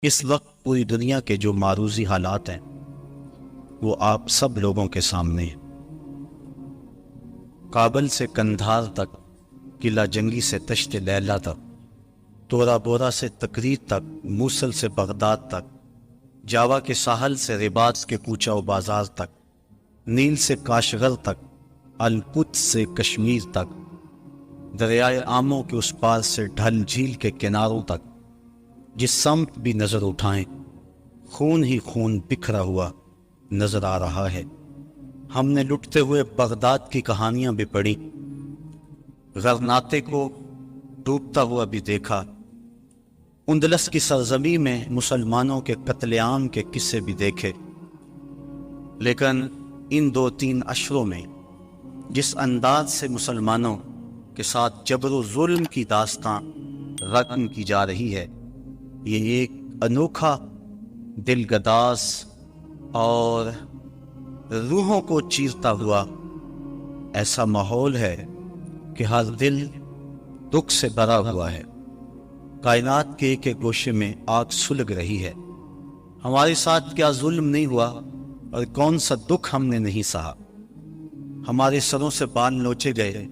اس وقت پوری دنیا کے جو معروضی حالات ہیں وہ آپ سب لوگوں کے سامنے ہیں۔ کابل سے کندھار تک، قلعہ جنگی سے تشت لیلا تک، تورا بورا سے تکریت تک، موصل سے بغداد تک، جاوا کے ساحل سے رباط کے کوچہ و بازار تک، نیل سے کاشغر تک، القدس سے کشمیر تک، دریائے آموں کے اس پار سے ڈھل جھیل کے کناروں تک، جس سمت بھی نظر اٹھائیں خون ہی خون بکھرا ہوا نظر آ رہا ہے۔ ہم نے لٹتے ہوئے بغداد کی کہانیاں بھی پڑھی، غرناطے کو ڈوبتا ہوا بھی دیکھا، اندلس کی سرزمین میں مسلمانوں کے قتل عام کے قصے بھی دیکھے، لیکن ان 2-3 اشروں میں جس انداز سے مسلمانوں کے ساتھ جبر و ظلم کی داستان رقم کی جا رہی ہے، یہ ایک انوکھا، دل گداز اور روحوں کو چیرتا ہوا ایسا ماحول ہے کہ ہر دل دکھ سے بھرا ہوا ہے۔ کائنات کے ایک ایک گوشے میں آگ سلگ رہی ہے۔ ہمارے ساتھ کیا ظلم نہیں ہوا اور کون سا دکھ ہم نے نہیں سہا۔ ہمارے سروں سے بال نوچے گئے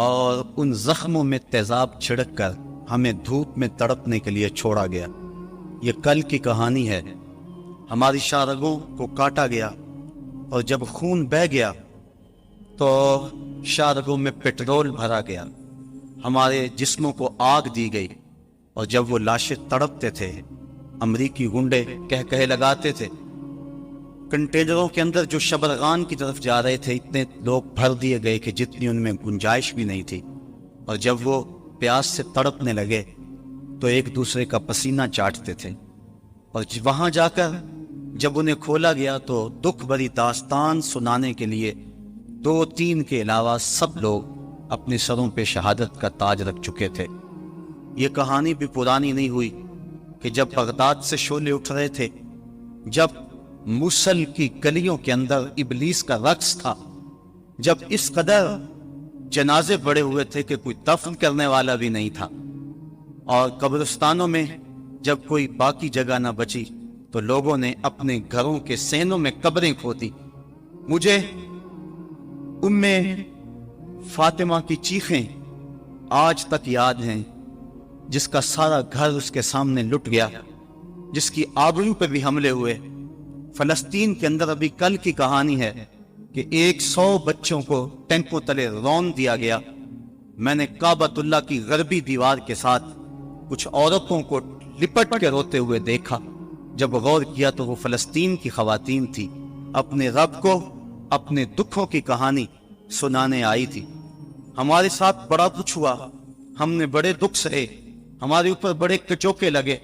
اور ان زخموں میں تیزاب چھڑک کر ہمیں دھوپ میں تڑپنے کے لیے چھوڑا گیا۔ یہ کل کی کہانی ہے۔ ہماری شارگوں کو کاٹا گیا اور جب خون بہہ گیا تو شارگوں میں پٹرول بھرا گیا، ہمارے جسموں کو آگ دی گئی، اور جب وہ لاشیں تڑپتے تھے امریکی گنڈے کہے لگاتے تھے۔ کنٹینروں کے اندر جو شبرغان کی طرف جا رہے تھے اتنے لوگ بھر دیے گئے کہ جتنی ان میں گنجائش بھی نہیں تھی، اور جب وہ پیاس سے تڑپنے لگے تو ایک دوسرے کا پسینہ چاٹتے تھے، اور وہاں جا کر جب انہیں کھولا گیا تو دکھ بھری داستان سنانے کے لیے 2-3 کے علاوہ سب لوگ اپنے سروں پہ شہادت کا تاج رکھ چکے تھے۔ یہ کہانی بھی پرانی نہیں ہوئی کہ جب بغداد سے شعلے اٹھ رہے تھے، جب موصل کی گلیوں کے اندر ابلیس کا رقص تھا، جب اس قدر جنازے پڑے ہوئے تھے کہ کوئی دفن کرنے والا بھی نہیں تھا، اور قبرستانوں میں جب کوئی باقی جگہ نہ بچی تو لوگوں نے اپنے گھروں کے سینوں میں قبریں کھودی۔ مجھے ام فاطمہ کی چیخیں آج تک یاد ہیں، جس کا سارا گھر اس کے سامنے لٹ گیا، جس کی آبرو پہ بھی حملے ہوئے۔ فلسطین کے اندر ابھی کل کی کہانی ہے کہ 100 بچوں کو ٹینکوں تلے رون دیا گیا۔ میں نے کعبۃ اللہ کی غربی دیوار کے ساتھ کچھ عورتوں کو لپٹ کے روتے ہوئے دیکھا۔ جب غور کیا تو وہ فلسطین کی خواتین تھی، اپنے رب کو اپنے دکھوں کی کہانی سنانے آئی تھی۔ ہمارے ساتھ بڑا کچھ ہوا، ہم نے بڑے دکھ سہے، ہمارے اوپر بڑے کچوکے لگے،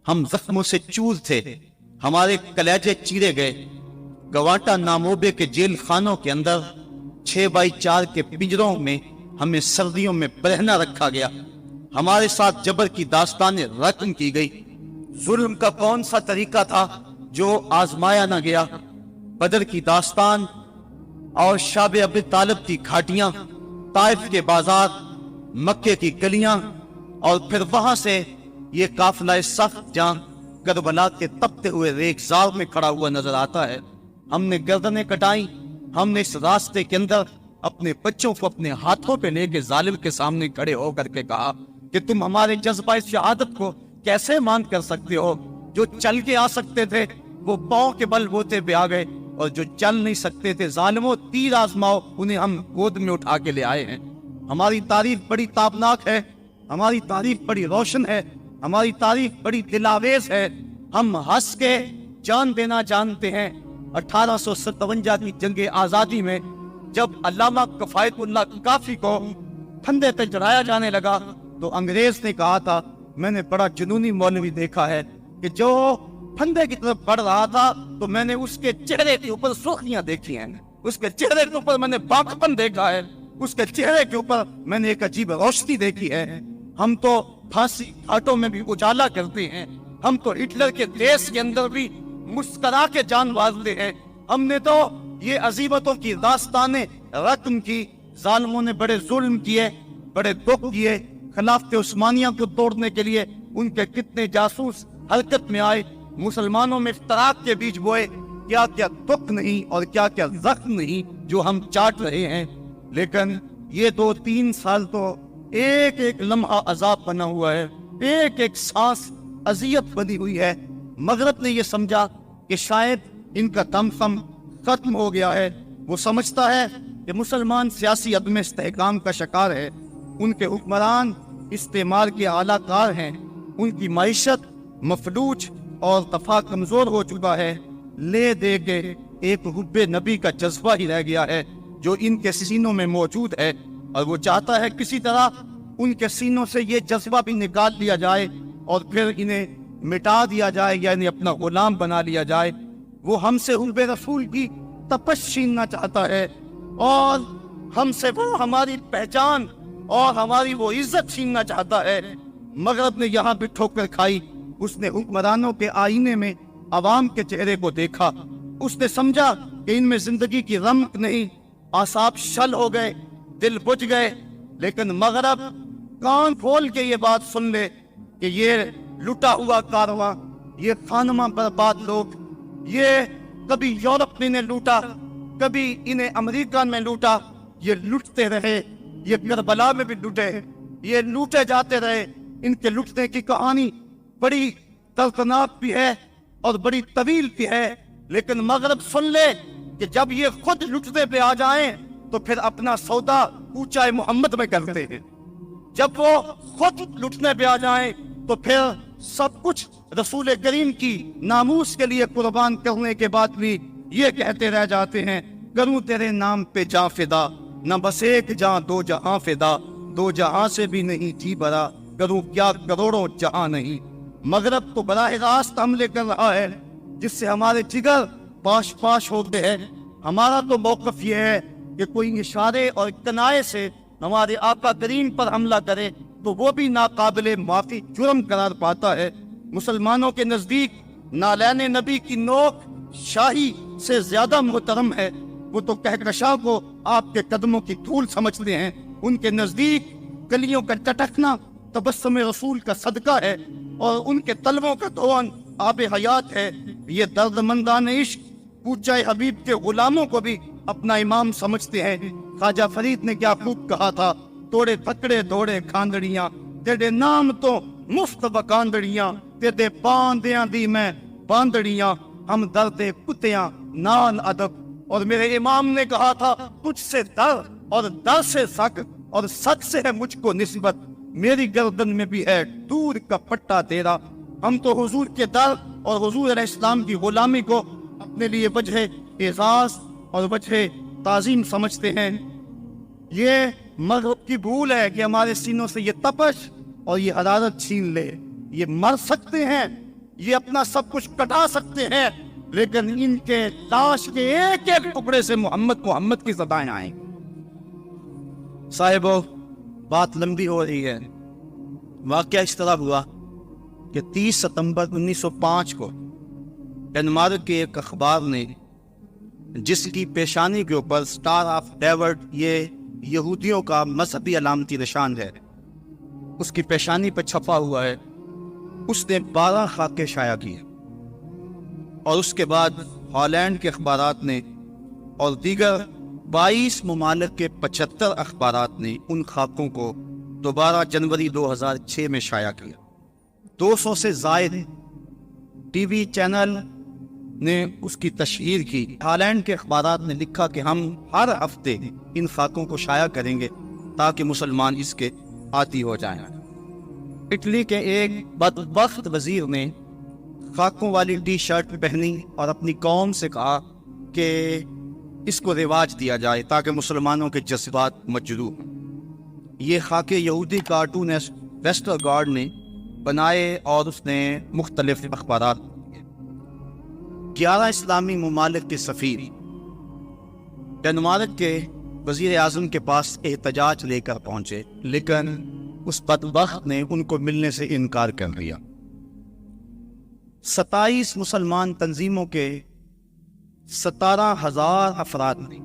ہم زخموں سے چور تھے، ہمارے کلیجے چیرے گئے۔ گوانٹا ناموبے کے جیل خانوں کے اندر 6x4 کے پنجروں میں ہمیں سردیوں میں برہنہ رکھا گیا۔ ہمارے ساتھ جبر کی داستانیں رقم کی گئی۔ ظلم کا کون سا طریقہ تھا جو آزمایا نہ گیا؟ بدر کی داستان اور شاب ابی طالب کی گھاٹیاں، طائف کے بازار، مکے کی گلیاں، اور پھر وہاں سے یہ قافلہ سخت جاں کربلا کے تپتے ہوئے ریگزار میں کھڑا ہوا نظر آتا ہے۔ ہم نے گردنیں کٹائیں، ہم نے اس راستے کے اندر اپنے بچوں کو اپنے ہاتھوں پہ لے کے ظالم کے سامنے کھڑے ہو کر کے کہا کہ تم ہمارے جذبہ شہادت کو کیسے مان کر سکتے ہو؟ جو چل کے آ سکتے تھے وہ پاؤں کے بل بوتے پہ آ گئے، اور جو چل نہیں سکتے تھے ظالموں تیر آزماؤ، انہیں ہم گود میں اٹھا کے لے آئے ہیں۔ ہماری تاریخ بڑی تابناک ہے، ہماری تاریخ بڑی روشن ہے، ہماری تاریخ بڑی دلاویز ہے۔ ہم ہنس کے جان دینا جانتے ہیں۔ 1857 کی جنگ آزادی میں جب علامہ کفایت اللہ کافی کو پھندے پہ چڑھایا جانے لگا تو انگریز نے کہا تھا، میں نے بڑا جنونی مولوی دیکھا ہے کہ جو پھندے کی طرف بڑھ رہا تھا تو میں نے اس کے چہرے کے اوپر سرخیاں دیکھی ہیں، اس کے چہرے کے اوپر میں نے باغپن دیکھا ہے، اس کے چہرے کے اوپر میں نے ایک عجیب روشنی دیکھی ہے۔ ہم تو پھانسی گھاٹوں میں بھی اجالا کرتے ہیں، ہم تو ہٹلر کے دیش کے اندر بھی مسکرا کے جان بازتے ہیں۔ ہم نے تو یہ عظیمتوں کی داستانیں رقم کی۔ ظالموں نے بڑے ظلم کیے، بڑے دکھ کیے، خلافت عثمانیہ کو توڑنے کے لیے ان کے کتنے جاسوس حرکت میں آئے، مسلمانوں میں افتراق کے بیج بوئے، کیا کیا دکھ نہیں اور کیا کیا زخم نہیں جو ہم چاٹ رہے ہیں۔ لیکن یہ 2-3 سال تو ایک ایک لمحہ عذاب بنا ہوا ہے، ایک ایک سانس اذیت بنی ہوئی ہے۔ مغرب نے یہ سمجھا کہ شاید ان کا دم خم ختم ہو گیا ہے۔ وہ سمجھتا ہے کہ مسلمان سیاسی عدم استحکام کا شکار ہے، ان کے حکمران استعمار کے اعلیٰ کار ہیں، ان کی معیشت مفلوج اور دفاع کمزور ہو چکا ہے، لے دے کے ایک حب نبی کا جذبہ ہی رہ گیا ہے جو ان کے سینوں میں موجود ہے، اور وہ چاہتا ہے کسی طرح ان کے سینوں سے یہ جذبہ بھی نکال لیا جائے اور پھر انہیں مٹا دیا جائے یا انہیں اپنا غلام بنا لیا جائے۔ وہ ہم سے حب رسول کی تپش چھیننا چاہتا ہے، اور ہم سے وہ ہماری پہچان اور ہماری وہ عزت چھیننا چاہتا ہے۔ مغرب نے یہاں بھی ٹھوکر کھائی، اس نے حکمرانوں کے آئینے میں عوام کے چہرے کو دیکھا، اس نے سمجھا کہ ان میں زندگی کی رمق نہیں، اعصاب شل ہو گئے، دل بجھ گئے۔ لیکن مغرب کان کھول کے یہ بات سن لے کہ یہ لٹا ہوا کارواں، یہ خانمہ برباد لوگ، یہ کبھی یورپ میں انہیں لوٹا، کبھی انہیں امریکہ میں لوٹا، یہ لٹتے رہے، یہ کربلا میں بھی لوٹے، یہ لوٹے جاتے رہے۔ ان کے لٹنے کی کہانی بڑی دردناک بھی ہے اور بڑی طویل بھی ہے، لیکن مغرب سن لے کہ جب یہ خود لٹنے پہ آ جائیں تو پھر اپنا سودا اونچائے محمد میں کرتے ہیں، جب وہ خود لٹنے پہ آ جائیں تو پھر سب کچھ رسول کریم کی ناموس کے لیے قربان کرنے کے بعد بھی یہ کہتے رہ جاتے ہیں، کروں تیرے نام پہ جاں فدا، نہ بس ایک جاں 2 جہاں فدا، 2 جہاں سے بھی نہیں جی بھرا، کروں کیا کروڑوں جہاں نہیں۔ مغرب تو براہ راست حملے کر رہا ہے جس سے ہمارے جگر پاش پاش ہوتے ہیں۔ ہمارا تو موقف یہ ہے کہ کوئی اشارے اور کنائے سے ہمارے آقا کریم پر حملہ کرے تو وہ بھی ناقابل معافی جرم قرار پاتا ہے۔ مسلمانوں کے نزدیک نالین نبی کی نوک شاہی سے زیادہ محترم ہے، وہ تو کہکشاں کو آپ کے قدموں کی دھول سمجھتے ہیں، ان کے نزدیک کلیوں کا ٹٹکنا تبسم رسول کا صدقہ ہے اور ان کے طلبوں کا دھون آب حیات ہے۔ یہ درد مندان عشق پوچھا حبیب کے غلاموں کو بھی اپنا امام سمجھتے ہیں۔ خواجہ فرید نے کیا خوب کہا تھا، توڑے پکڑے دوڑے کھاندڑیاں، تیرے نام تو مفت بکاندڑیاں، تیرے باندیاں دی میں باندڑیاں، ہم دردے کتیاں نال ادب۔ اور میرے امام نے کہا تھا، تجھ سے در اور در سے سگ اور سگ سے ہے مجھ کو نسبت، میری گردن میں بھی ہے دور کا پٹا تیرا۔ ہم تو حضور کے در اور حضور علیہ السلام کی غلامی کو اپنے لیے وجہ اعزاز اور وجہ تعظیم سمجھتے ہیں۔ یہ مغرب کی بھول ہے کہ ہمارے سینوں سے یہ تپش اور یہ حرارت چھین لے۔ یہ مر سکتے ہیں، یہ اپنا سب کچھ کٹا سکتے ہیں، لیکن ان کے لاش کے ایک ایک ٹکڑے سے محمد کی صدائیں آئیں۔ صاحبو، بات لمبی ہو رہی ہے۔ واقعہ اس طرح ہوا کہ 30 ستمبر 1905 کو ڈنمارک کے ایک اخبار نے، جس کی پیشانی کے اوپر سٹار آف ڈیوڈ، یہ یہودیوں کا مذہبی علامتی نشان ہے، اس کی پیشانی پر چھپا ہوا ہے، اس نے 12 خاکے شائع کیے، اور اس کے بعد ہالینڈ کے اخبارات نے اور دیگر 22 ممالک کے 75 اخبارات نے ان خاکوں کو دوبارہ جنوری 2006 میں شائع کیا۔ 200 سے زائد ٹی وی چینل نے اس کی تشہیر کی۔ ہالینڈ کے اخبارات نے لکھا کہ ہم ہر ہفتے ان خاکوں کو شائع کریں گے تاکہ مسلمان اس کے عادی ہو جائیں۔ اٹلی کے ایک بدبخت وزیر نے خاکوں والی ٹی شرٹ پہنی اور اپنی قوم سے کہا کہ اس کو رواج دیا جائے تاکہ مسلمانوں کے جذبات مجروح ہوں۔ یہ خاکے یہودی کارٹونسٹ ویسٹر گارڈ نے بنائے اور اس نے مختلف اخبارات 11 اسلامی ممالک کے سفیر ڈنمارک کے وزیر اعظم کے پاس احتجاج لے کر پہنچے، لیکن اس بدبخت نے ان کو ملنے سے انکار کر دیا۔ 27 مسلمان تنظیموں کے 17,000 افراد نے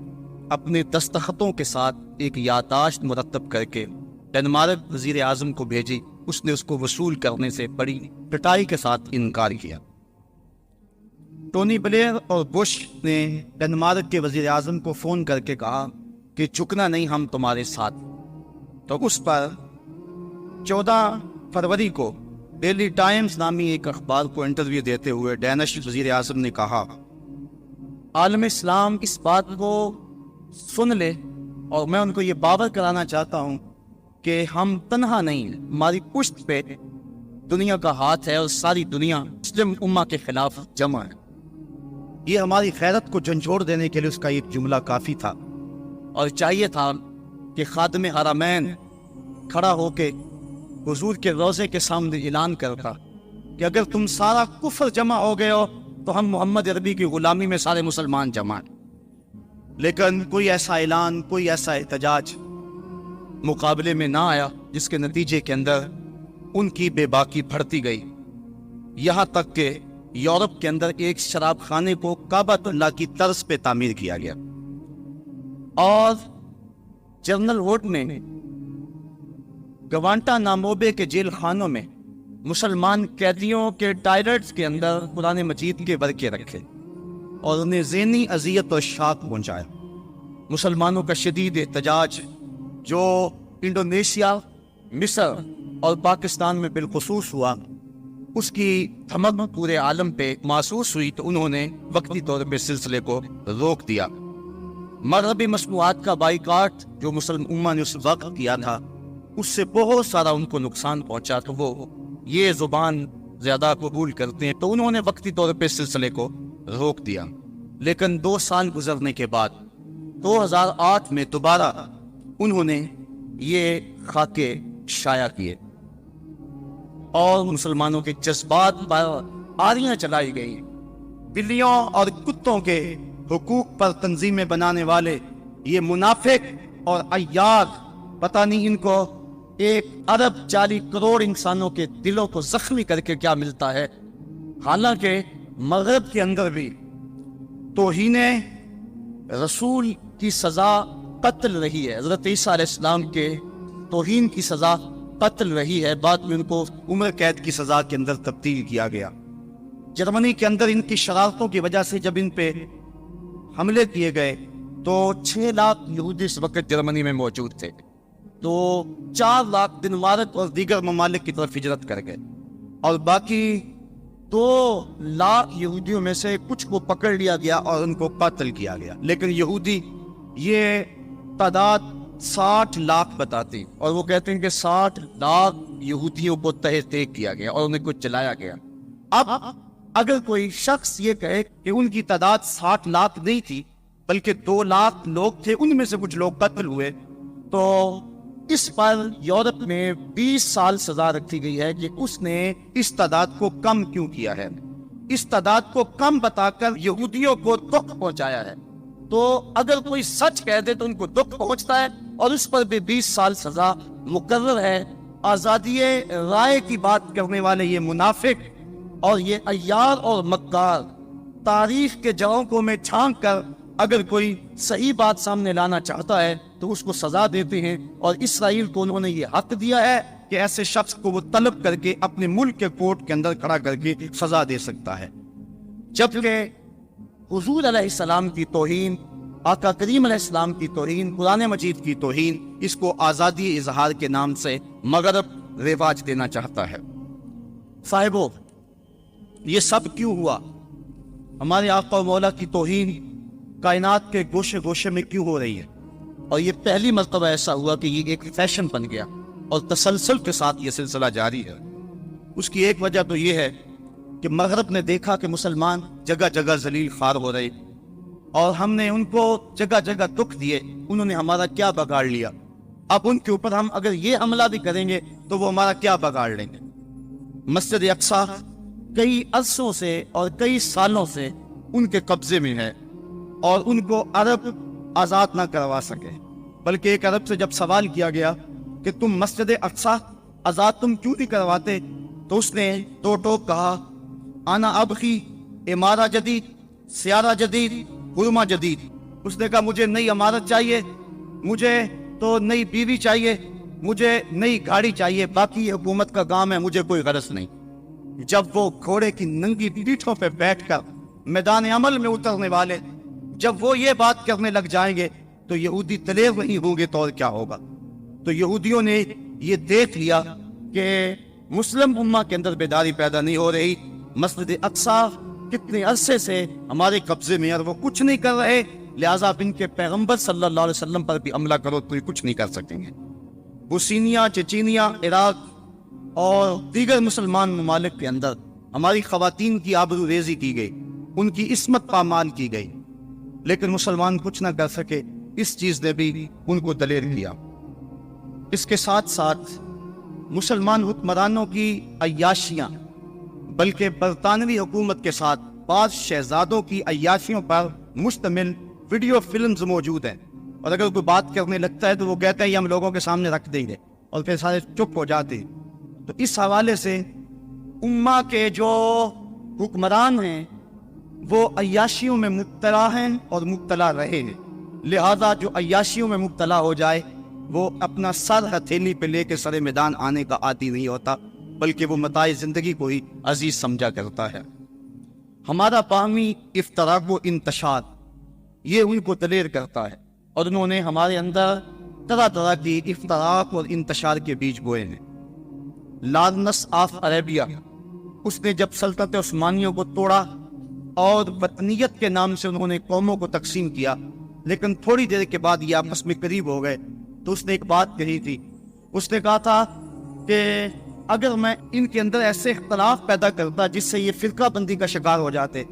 اپنے دستخطوں کے ساتھ ایک یادداشت مرتب کر کے ڈنمارک وزیر اعظم کو بھیجی، اس نے اس کو وصول کرنے سے بڑی پٹائی کے ساتھ انکار کیا۔ ٹونی بلیئر اور بش نے ڈنمارک کے وزیر اعظم کو فون کر کے کہا کہ چکنا نہیں، ہم تمہارے ساتھ۔ تو اس پر 14 فروری کو ڈیلی ٹائمز نامی ایک اخبار کو انٹرویو دیتے ہوئے ڈینش وزیر اعظم نے کہا عالم اسلام اس بات کو سن لے، اور میں ان کو یہ باور کرانا چاہتا ہوں کہ ہم تنہا نہیں، ہماری پشت پہ دنیا کا ہاتھ ہے اور ساری دنیا مسلم امہ کے خلاف جمع ہے۔ یہ ہماری خیرت کو جھنجھوڑ دینے کے لیے اس کا ایک جملہ کافی تھا، اور چاہیے تھا کہ خادم حرمین کھڑا ہو کے حضور کے روضے کے سامنے اعلان کرتا کہ اگر تم سارا کفر جمع ہو گئے ہو تو ہم محمد عربی کی غلامی میں سارے مسلمان جمع ہیں۔ لیکن کوئی ایسا اعلان، کوئی ایسا احتجاج مقابلے میں نہ آیا، جس کے نتیجے کے اندر ان کی بے باکی بڑھتی گئی، یہاں تک کہ یورپ کے اندر ایک شراب خانے کو کعبۃ اللہ کی طرز پہ تعمیر کیا گیا، اور جنرل ووڈ نے گوانٹا ناموبے کے جیل خانوں میں مسلمان قیدیوں کے ٹائلٹس کے اندر قرآن مجید کے ورقے رکھے اور انہیں ذہنی اذیت اور شاق پہنچایا۔ مسلمانوں کا شدید احتجاج جو انڈونیشیا، مصر اور پاکستان میں بالخصوص ہوا، اس کی دھمک پورے عالم پہ محسوس ہوئی، تو انہوں نے وقتی طور پہ سلسلے کو روک دیا۔ مغربی مصنوعات کا بائیکاٹ جو مسلم امہ نے اس وقت کیا تھا، اس سے بہت سارا ان کو نقصان پہنچا، تو وہ یہ زبان زیادہ قبول کرتے ہیں، تو انہوں نے وقتی طور پہ سلسلے کو روک دیا۔ لیکن 2 سال گزرنے کے بعد 2008 میں دوبارہ انہوں نے یہ خاکے شائع کیے اور مسلمانوں کے جذبات پر آریاں چلائی گئی۔ بلیوں اور کتوں کے حقوق پر تنظیمیں بنانے والے یہ منافق اور عیار، پتہ نہیں ان کو 1 ارب 40 کروڑ انسانوں کے دلوں کو زخمی کر کے کیا ملتا ہے۔ حالانکہ مغرب کے اندر بھی توہین رسول کی سزا قتل رہی ہے، حضرت عیسیٰ علیہ السلام کے توہین کی سزا قتل رہی ہے، بعد میں ان کو عمر قید کی سزا کے اندر تبدیل کیا گیا۔ جرمنی کے اندر ان کی شرارتوں کی وجہ سے جب ان پہ حملے کیے گئے تو 6 لاکھ یہودی اس وقت جرمنی میں موجود تھے، تو 4 لاکھ ڈنمارک اور دیگر ممالک کی طرف ہجرت کر گئے، اور باقی 2 لاکھ یہودیوں میں سے کچھ کو پکڑ لیا گیا اور ان کو قتل کیا گیا۔ لیکن یہودی یہ تعداد 60 لاکھ بتاتی، اور وہ کہتے ہیں کہ 60 لاکھ یہودیوں کو تہہ تیگ کیا گیا اور انہیں کچھ چلایا گیا۔ اب اگر کوئی شخص یہ کہے کہ ان کی تعداد 60 لاکھ نہیں تھی بلکہ 2 لاکھ لوگ تھے، ان میں سے کچھ لوگ قتل ہوئے، تو اس پر یورپ میں 20 سال سزا رکھی گئی ہے کہ اس نے اس تعداد کو کم کیوں کیا ہے، اس تعداد کو کم بتا کر یہودیوں کو دکھ پہنچایا ہے۔ تو اگر کوئی سچ کہہ دے تو ان کو دکھ پہنچتا ہے، اور اس پر بھی 20 سال سزا مقرر ہے۔ آزادی رائے کی بات کرنے والے یہ منافق اور یہ عیار اور مکار تاریخ کے جوانوں میں چھانک کر اگر کوئی صحیح بات سامنے لانا چاہتا ہے تو اس کو سزا دیتے ہیں، اور اسرائیل کو انہوں نے یہ حق دیا ہے کہ ایسے شخص کو وہ طلب کر کے اپنے ملک کے کورٹ کے اندر کھڑا کر کے سزا دے سکتا ہے۔ جبکہ حضور علیہ السلام کی توہین، آقا کریم علیہ السلام کی توہین، قرآن مجید کی توہین، اس کو آزادی اظہار کے نام سے مغرب رواج دینا چاہتا ہے۔ صاحبو، یہ سب کیوں ہوا؟ ہمارے آقا و مولا کی توہین کائنات کے گوشے گوشے میں کیوں ہو رہی ہے؟ اور یہ پہلی مرتبہ ایسا ہوا کہ یہ ایک فیشن بن گیا اور تسلسل کے ساتھ یہ سلسلہ جاری ہے۔ اس کی ایک وجہ تو یہ ہے کہ مغرب نے دیکھا کہ مسلمان جگہ جگہ ذلیل خوار ہو رہے، اور ہم نے ان کو جگہ جگہ دکھ دیے، انہوں نے ہمارا کیا بگاڑ لیا، اب ان کے اوپر ہم اگر یہ حملہ بھی کریں گے تو وہ ہمارا کیا بگاڑ لیں گے۔ مسجد اقصیٰ کئی عرصوں سے اور کئی سالوں سے ان کے قبضے میں ہے، اور ان کو عرب آزاد نہ کروا سکے، بلکہ ایک عرب سے جب سوال کیا گیا کہ تم مسجد اقصیٰ آزاد تم کیوں نہیں کرواتے، تو اس نے دو ٹوک کہا، آنا ابخی عمارہ جدید، سیارہ جدید، حرمہ جدید۔ اس نے کہا مجھے نئی عمارت چاہیے، مجھے تو نئی بیوی چاہیے، مجھے نئی گاڑی چاہیے، باقی یہ حکومت کا کام ہے، مجھے کوئی غرض نہیں۔ جب وہ گھوڑے کی ننگی پیٹھوں پہ بیٹھ کر میدان عمل میں اترنے والے جب وہ یہ بات کرنے لگ جائیں گے تو یہودی دلیر نہیں ہوں گے تو اور کیا ہوگا؟ تو یہودیوں نے یہ دیکھ لیا کہ مسلم امہ کے اندر بیداری پیدا نہیں ہو رہی، مسجد اقصی کتنے عرصے سے ہمارے قبضے میں اور وہ کچھ نہیں کر رہے، لہٰذا اب ان کے پیغمبر صلی اللہ علیہ وسلم پر بھی حملہ کرو تو یہ کچھ نہیں کر سکیں گے۔ بوسنیا، چچینیا، عراق اور دیگر مسلمان ممالک کے اندر ہماری خواتین کی آبرو ریزی کی گئی، ان کی عصمت پامال کی گئی، لیکن مسلمان کچھ نہ کر سکے۔ اس چیز نے بھی ان کو دلیر کیا۔ اس کے ساتھ ساتھ مسلمان حکمرانوں کی عیاشیاں، بلکہ برطانوی حکومت کے ساتھ بعض شہزادوں کی عیاشیوں پر مشتمل ویڈیو فلمز موجود ہیں، اور اگر کوئی بات کرنے لگتا ہے تو وہ کہتا ہے یہ ہم لوگوں کے سامنے رکھ دیں گے، اور پھر سارے چپ ہو جاتے ہیں۔ تو اس حوالے سے امہ کے جو حکمران ہیں وہ عیاشیوں میں مبتلا ہیں اور مبتلا رہے ہیں، لہذا جو عیاشیوں میں مبتلا ہو جائے وہ اپنا سر ہتھیلی پہ لے کے سر میدان آنے کا عادی نہیں ہوتا، بلکہ وہ متاع زندگی کو ہی عزیز سمجھا کرتا ہے۔ ہمارا باہمی افتراق و انتشار یہ ان کو دلیر کرتا ہے، اور انہوں نے ہمارے اندر طرح طرح کی افتراق اور انتشار کے بیج بوئے ہیں۔ لارنس آف عربیہ، اس نے جب سلطنت عثمانیوں کو توڑا اور وطنیت کے نام سے انہوں نے قوموں کو تقسیم کیا، لیکن تھوڑی دیر کے بعد یہ آپس میں قریب ہو گئے، تو اس نے ایک بات کہی تھی۔ اس نے کہا تھا کہ اگر میں ان کے اندر ایسے اختلاف پیدا کرتا جس سے یہ فرقہ بندی کا شکار ہو جاتے،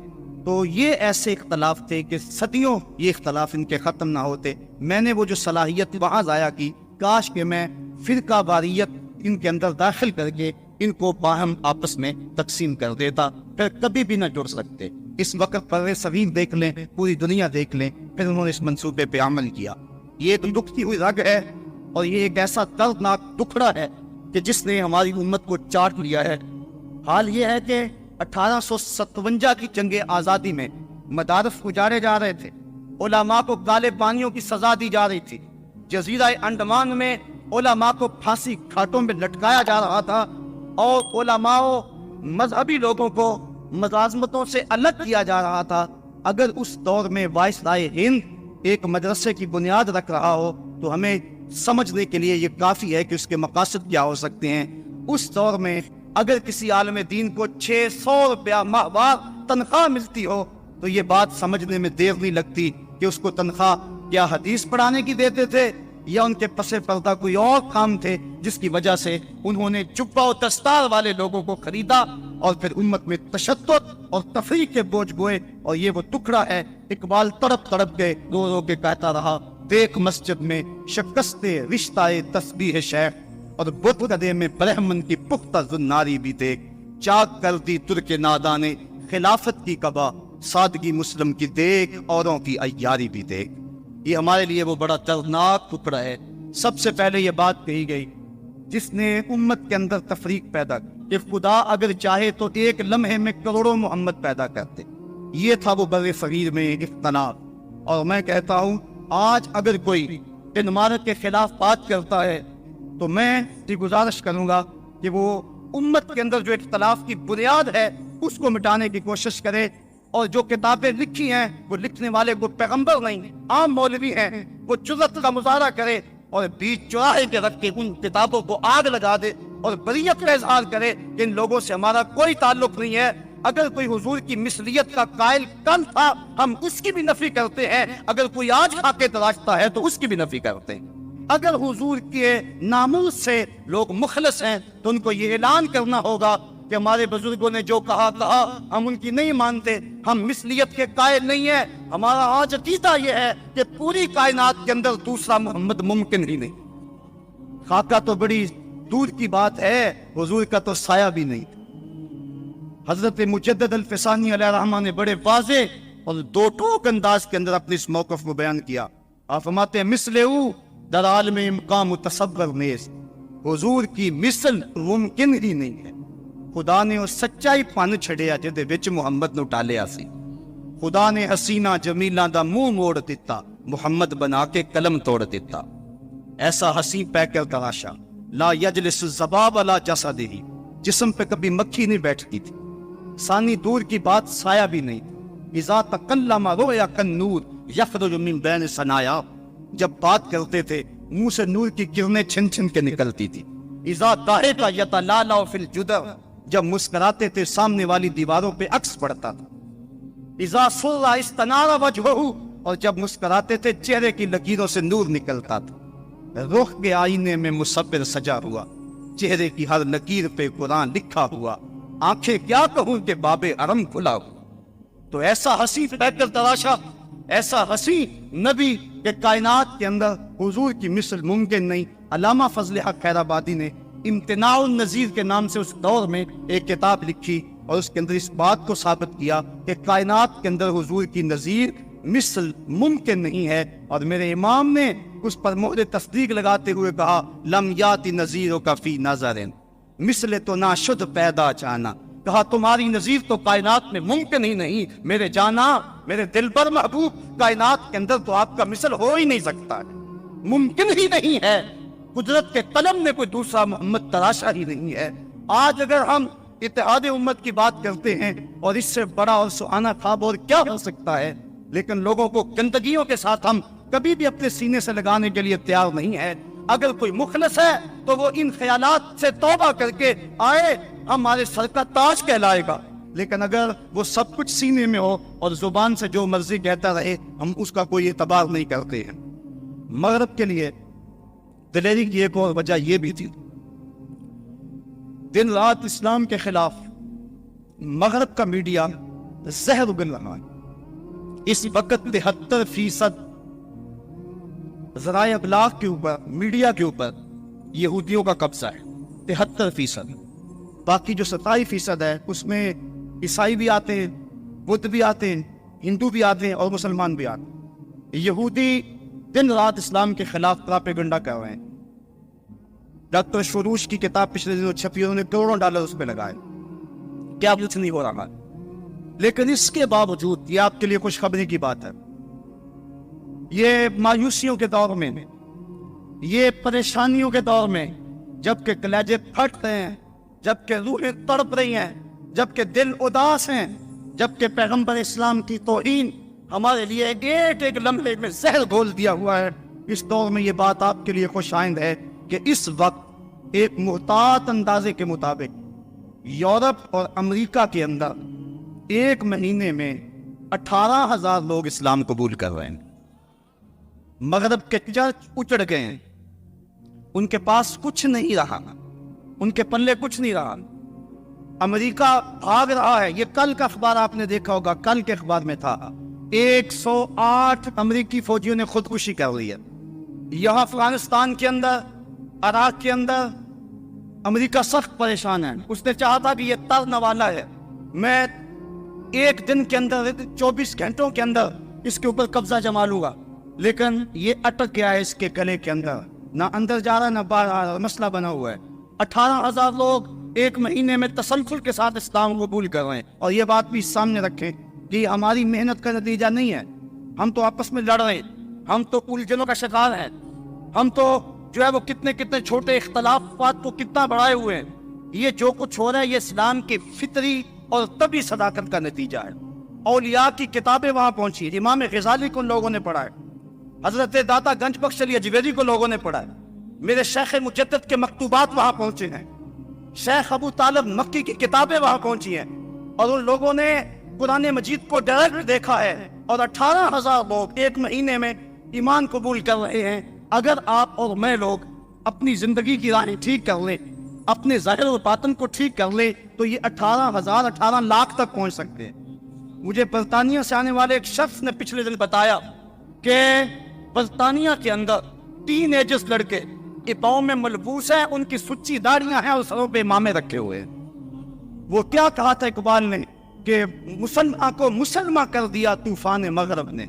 تو یہ ایسے اختلاف تھے کہ صدیوں یہ اختلاف ان کے ختم نہ ہوتے۔ میں نے وہ جو صلاحیت وہاں ضائع کی، کاش کہ میں فرقہ واریت ان کے اندر داخل کر کے ان کو باہم آپس میں تقسیم کر دیتا، پھر کبھی بھی نہ جڑ سکتے۔ اس وقت پر صغیر دیکھ لیں، پوری دنیا دیکھ لیں، پھر انہوں نے اس منصوبے پہ عمل کیا۔ یہ تو دکھتی ہوئی رگ ہے، اور یہ ایک ایسا دردناک ٹکڑا ہے کہ جس نے ہماری امت کو چاٹ لیا ہے۔ حال یہ ہے کہ 1857 کی جنگ آزادی میں مدارس اجاڑے جا رہے تھے، علماء کو کالے پانیوں کی سزا دی جا رہی تھی، جزیرہ انڈمان میں علماء کو پھانسی گھاٹوں میں لٹکایا جا رہا تھا، اور علماء مذہبی لوگوں کو ملازمتوں سے الگ کیا جا رہا تھا۔ اگر اس دور میں وائسرائے ہند ایک مدرسے کی بنیاد رکھ رہا ہو تو ہمیں سمجھنے کے لیے یہ کافی ہے کہ اس کے مقاصد کیا ہو سکتے ہیں۔ اس دور میں اگر کسی عالم دین کو 600 روپیہ ماہوار تنخواہ ملتی ہو تو یہ بات سمجھنے میں دیر نہیں لگتی کہ اس کو تنخواہ کیا حدیث پڑھانے کی دیتے تھے، یا ان کے پس پردہ کوئی اور کام تھے جس کی وجہ سے انہوں نے جبہ و دستار والے لوگوں کو خریدا اور پھر امت میں تشدد اور تفریق کے بوجھ بوئے۔ اور یہ وہ ٹکڑا ہے، اقبال تڑپ تڑپ کے رو رو کے کہتا رہا، دیکھ مسجد میں شکست رشتہ تسبیح شیخ، اور بت کدے میں برہمن کی پختہ زناری بھی دیکھ، چاک کر دی ترک نادانے خلافت کی قبا، سادگی مسلم کی دیکھ اوروں کی عیاری بھی دیکھ۔ یہ ہمارے لیے وہ بڑا دردناک ٹکڑا ہے۔ سب سے پہلے یہ بات کہی گئی جس نے امت کے اندر تفریق پیدا کی کہ خدا اگر چاہے تو ایک لمحے میں کروڑوں محمد پیدا کرتے۔ یہ تھا وہ بر صغیر میں اختلاف۔ اور میں کہتا ہوں آج اگر کوئی ان عمارت کے خلاف بات کرتا ہے تو میں یہ گزارش کروں گا کہ وہ امت کے اندر جو اختلاف کی بنیاد ہے اس کو مٹانے کی کوشش کرے، اور جو کتابیں لکھی ہیں وہ لکھنے والے کو پیغمبر نہیں، عام مولوی ہیں، وہ جرأت کا مظاہرہ کرے اور بیچ چوراہے کے رکھ کے ان کتابوں کو آگ لگا دے اور بریت کا اظہار کرے کہ ان لوگوں سے ہمارا کوئی تعلق نہیں ہے۔ اگر کوئی حضور کی مثلیت کا قائل کل تھا ہم اس کی بھی نفی کرتے ہیں، اگر کوئی آج خاکے تراشتا ہے تو اس کی بھی نفی کرتے ہیں۔ اگر حضور کے ناموس سے لوگ مخلص ہیں تو ان کو یہ اعلان کرنا ہوگا کہ ہمارے بزرگوں نے جو کہا ہم ان کی نہیں مانتے، ہم مثلیت کے قائل نہیں ہیں۔ ہمارا آج عقیدہ یہ ہے کہ پوری کائنات کے اندر دوسرا محمد ممکن ہی نہیں۔ خاکہ تو بڑی دور کی بات ہے، حضور کا تو سایہ بھی نہیں۔ حضرت مجدد الفسانی علیہ الرحمہ نے بڑے واضح اور دو ٹوک انداز کے اندر اپنے اس موقف کو بیان کیا۔ آپ فرماتے ہیں مثلہو در عالم امکان تصور نیز، حضور کی مثل ممکن ہی نہیں ہے۔ خدا نے وہ سچائی پن چھڑیا جدے وچ محمد نو ٹالیا سی۔ خدا نے حسینہ جمیلہ دا منہ موڑ دیتا، محمد بنا کے قلم توڑ دیتا۔ ایسا حسین پہ کر تراشا، لا یجلس الذباب علی جسدہ، جسم پہ کبھی مکھی نہیں بیٹھتی تھی، ثانی دور کی بات سایہ بھی نہیں تھی، اذا تکلم رؤیا کالنور یخرج من بین ثنایا، جب بات کرتے تھے منہ سے نور کی کرنیں چھن چھن کے نکلتی تھی، اذا ضحک یتلالع فی الجدر، جب مسکراتے تھے سامنے والی دیواروں پہ عکس پڑتا تھا، اذا سر استنار وجہہ، اور جب مسکراتے تھے چہرے کی لکیروں سے نور نکلتا تھا، رخ کے آئینے میں مصور سجا ہوا، چہرے کی ہر لکیر پہ قرآن لکھا ہوا، آنکھیں کیا کہوں کہ باب ارم کھلا ہوا۔ تو ایسا حسین پہ کر تراشا، ایسا حسین نبی کہ کائنات کے اندر حضور کی مثل ممکن نہیں۔ علامہ فضل حق خیر آبادی نے امتناع النظیر کے نام سے اس دور میں ایک کتاب لکھی اور اس کے اندر اس بات کو ثابت کیا کہ کائنات کے اندر حضور کی نظیر مثل ممکن نہیں ہے، اور میرے امام نے اس پر مہر تصدیق لگاتے ہوئے کہا لم یاتی نظیرک فی نظر، مثل تو ناشد پیدا جانا، کہا تمہاری نظیر تو کائنات میں ممکن ہی نہیں، میرے جانا، میرے دل پر محبوب، کائنات کے اندر تو آپ کا مثل ہو ہی نہیں سکتا ہے، ممکن ہی نہیں ہے، قدرت کے قلم میں کوئی دوسرا محمد تراشا ہی نہیں ہے۔ آج اگر ہم اتحاد امت کی بات کرتے ہیں اور اس سے بڑا اور سہانا خواب اور کیا ہو سکتا ہے، لیکن لوگوں کو گندگیوں کے ساتھ ہم کبھی بھی اپنے سینے سے لگانے کے لیے تیار نہیں ہے۔ اگر کوئی مخلص ہے تو وہ ان خیالات سے توبہ کر کے آئے، ہمارے سر کا تاج کہلائے گا، لیکن اگر وہ سب کچھ سینے میں ہو اور زبان سے جو مرضی کہتا رہے، ہم اس کا کوئی اعتبار نہیں کرتے ہیں۔ مغرب کے لیے دلیری کی ایک اور وجہ یہ بھی تھی، دن رات اسلام کے خلاف مغرب کا میڈیا زہر اگل رہا ہے۔ اس وقت 73% ذرائع ابلاغ کے اوپر، میڈیا کے اوپر یہودیوں کا قبضہ ہے، 73%۔ باقی جو 27% ہے اس میں عیسائی بھی آتے ہیں، بدھ بھی آتے ہیں، ہندو بھی آتے ہیں اور مسلمان بھی آتے ہیں۔ یہودی دن رات اسلام کے خلاف پراپیگنڈا کر رہے ہیں۔ ڈاکٹر شروش کی کتاب پچھلے دنوں چھپی، انہوں نے کروڑوں ڈالر اس پہ لگائے، کیا کچھ نہیں ہو رہا، لیکن اس کے باوجود یہ آپ کے لیے خوشخبری کی بات ہے، یہ مایوسیوں کے دور میں، یہ پریشانیوں کے دور میں، جبکہ کلیجے پھٹ رہے ہیں، جبکہ روحیں تڑپ رہی ہیں، جبکہ دل اداس ہیں، جبکہ پیغمبر اسلام کی توہین ہمارے لیے ایک ایک لمحے میں زہر گھول دیا ہوا ہے، اس دور میں یہ بات آپ کے لیے خوش آئند ہے کہ اس وقت ایک محتاط اندازے کے مطابق یورپ اور امریکہ کے اندر ایک مہینے میں 18,000 لوگ اسلام قبول کر رہے ہیں۔ مغرب کے چرچ اچڑ گئے ہیں، ان کے پاس کچھ نہیں رہا، ان کے پلے کچھ نہیں رہا، امریکہ بھاگ رہا ہے۔ یہ کل کا اخبار آپ نے دیکھا ہوگا، کل کے اخبار میں تھا 108 امریکی فوجیوں نے خودکشی کر لی ہے۔ یہاں افغانستان کے اندر، عراق کے اندر امریکہ سخت پریشان ہے، اس نے چاہا تھا کہ یہ ترنے والا ہے، میں ایک دن کے اندر 24 گھنٹوں کے اندر اس کے اوپر قبضہ جما لوں گا، لیکن یہ اٹک گیا ہے اس کے گلے کے اندر، نہ اندر جا رہا نہ باہر آ رہا، مسئلہ بنا ہوا ہے۔ 18,000 لوگ ایک مہینے میں تسلسل کے ساتھ اسلام قبول کر رہے ہیں، اور یہ بات بھی سامنے رکھیں کہ یہ ہماری محنت کا نتیجہ نہیں ہے، ہم تو آپس میں لڑ رہے ہیں، ہم تو الجھنوں کا شکار ہیں، ہم تو جو ہے وہ کتنے چھوٹے اختلافات کو کتنا بڑھائے ہوئے ہیں۔ یہ جو کچھ ہو رہا ہے یہ اسلام کی فطری اور طبعی صداقت کا نتیجہ ہے۔ اولیاء کی کتابیں وہاں پہنچی ہیں، امام غزالی کو لوگوں نے پڑھا ہے، حضرت داتا گنج بخش علی اجویری کو لوگوں نے پڑھا ہے، میرے شیخ مجدد کے مکتوبات وہاں پہنچے ہیں، شیخ ابو طالب مکی کی کتابیں وہاں پہنچی ہیں، اور ان لوگوں نے قرآن مجید کو ڈائریکٹ دیکھا ہے، اور 18,000 لوگ ایک مہینے میں ایمان قبول کر رہے ہیں۔ اگر آپ اور میں لوگ اپنی زندگی کی راہیں ٹھیک کر لیں، اپنے ظاہر و باطن کو ٹھیک کر لیں، تو یہ 18 لاکھ تک پہنچ سکتے ہیں۔ مجھے برطانیہ سے آنے والے ایک شخص نے پچھلے دن بتایا کہ برطانیہ کے اندر ٹین ایجز لڑکے پاؤں میں ملبوس ہیں، ان کی سچی داڑیاں ہیں اور سروں پہ امامے رکھے ہوئے ہیں۔ وہ کیا کہا تھا اقبال نے کہ مسلمان کو مسلمان کر دیا طوفان مغرب نے۔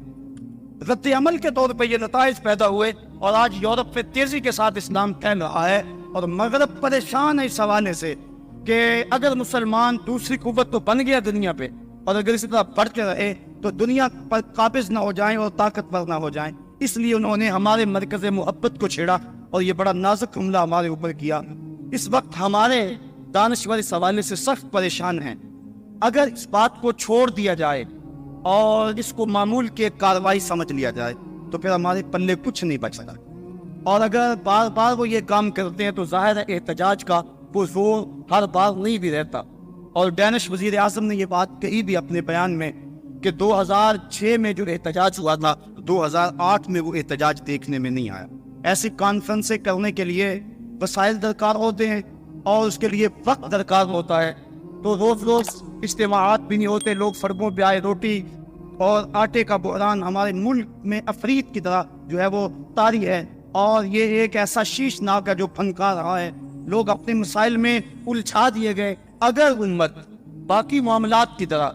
رد عمل کے طور پہ یہ نتائج پیدا ہوئے، اور آج یورپ پہ تیزی کے ساتھ اسلام پھیل رہا ہے، اور مغرب پریشان ہے اس حوالے سے کہ اگر مسلمان دوسری قوت تو بن گیا دنیا پہ، اور اگر اسی طرح بڑھتے رہے تو دنیا پر قابض نہ ہو جائیں اور طاقتور نہ ہو جائیں۔ اس لیے انہوں نے ہمارے مرکز محبت کو چھیڑا، اور یہ بڑا نازک حملہ ہمارے اوپر کیا۔ اس وقت ہمارے دانشور اس حوالے سے سخت پریشان ہیں۔ اگر اس بات کو چھوڑ دیا جائے اور اس کو معمول کے کارروائی سمجھ لیا جائے تو پھر ہمارے پلے کچھ نہیں بچتا، اور اگر بار بار وہ یہ کام کرتے ہیں تو ظاہر ہے احتجاج کا وہ زور ہر بار نہیں بھی رہتا۔ اور ڈینش وزیر اعظم نے یہ بات کہی بھی اپنے بیان میں کہ 2006 میں جو احتجاج ہوا تھا 2008 میں وہ احتجاج دیکھنے میں نہیں آیا۔ ایسی کانفرنسیں کرنے کے لیے وسائل درکار ہوتے ہیں اور اس کے لیے وقت درکار ہوتا ہے، تو روز روز اجتماعات بھی نہیں ہوتے، لوگ سڑکوں پہ آئے، روٹی اور آٹے کا بحران ہمارے ملک میں افریت کی طرح جو ہے وہ طاری ہے، اور یہ ایک ایسا شیشناک ہے جو پھنکا رہا ہے۔ لوگ اپنے مسائل میں الجھا دیے گئے۔ اگر امت باقی معاملات کی طرح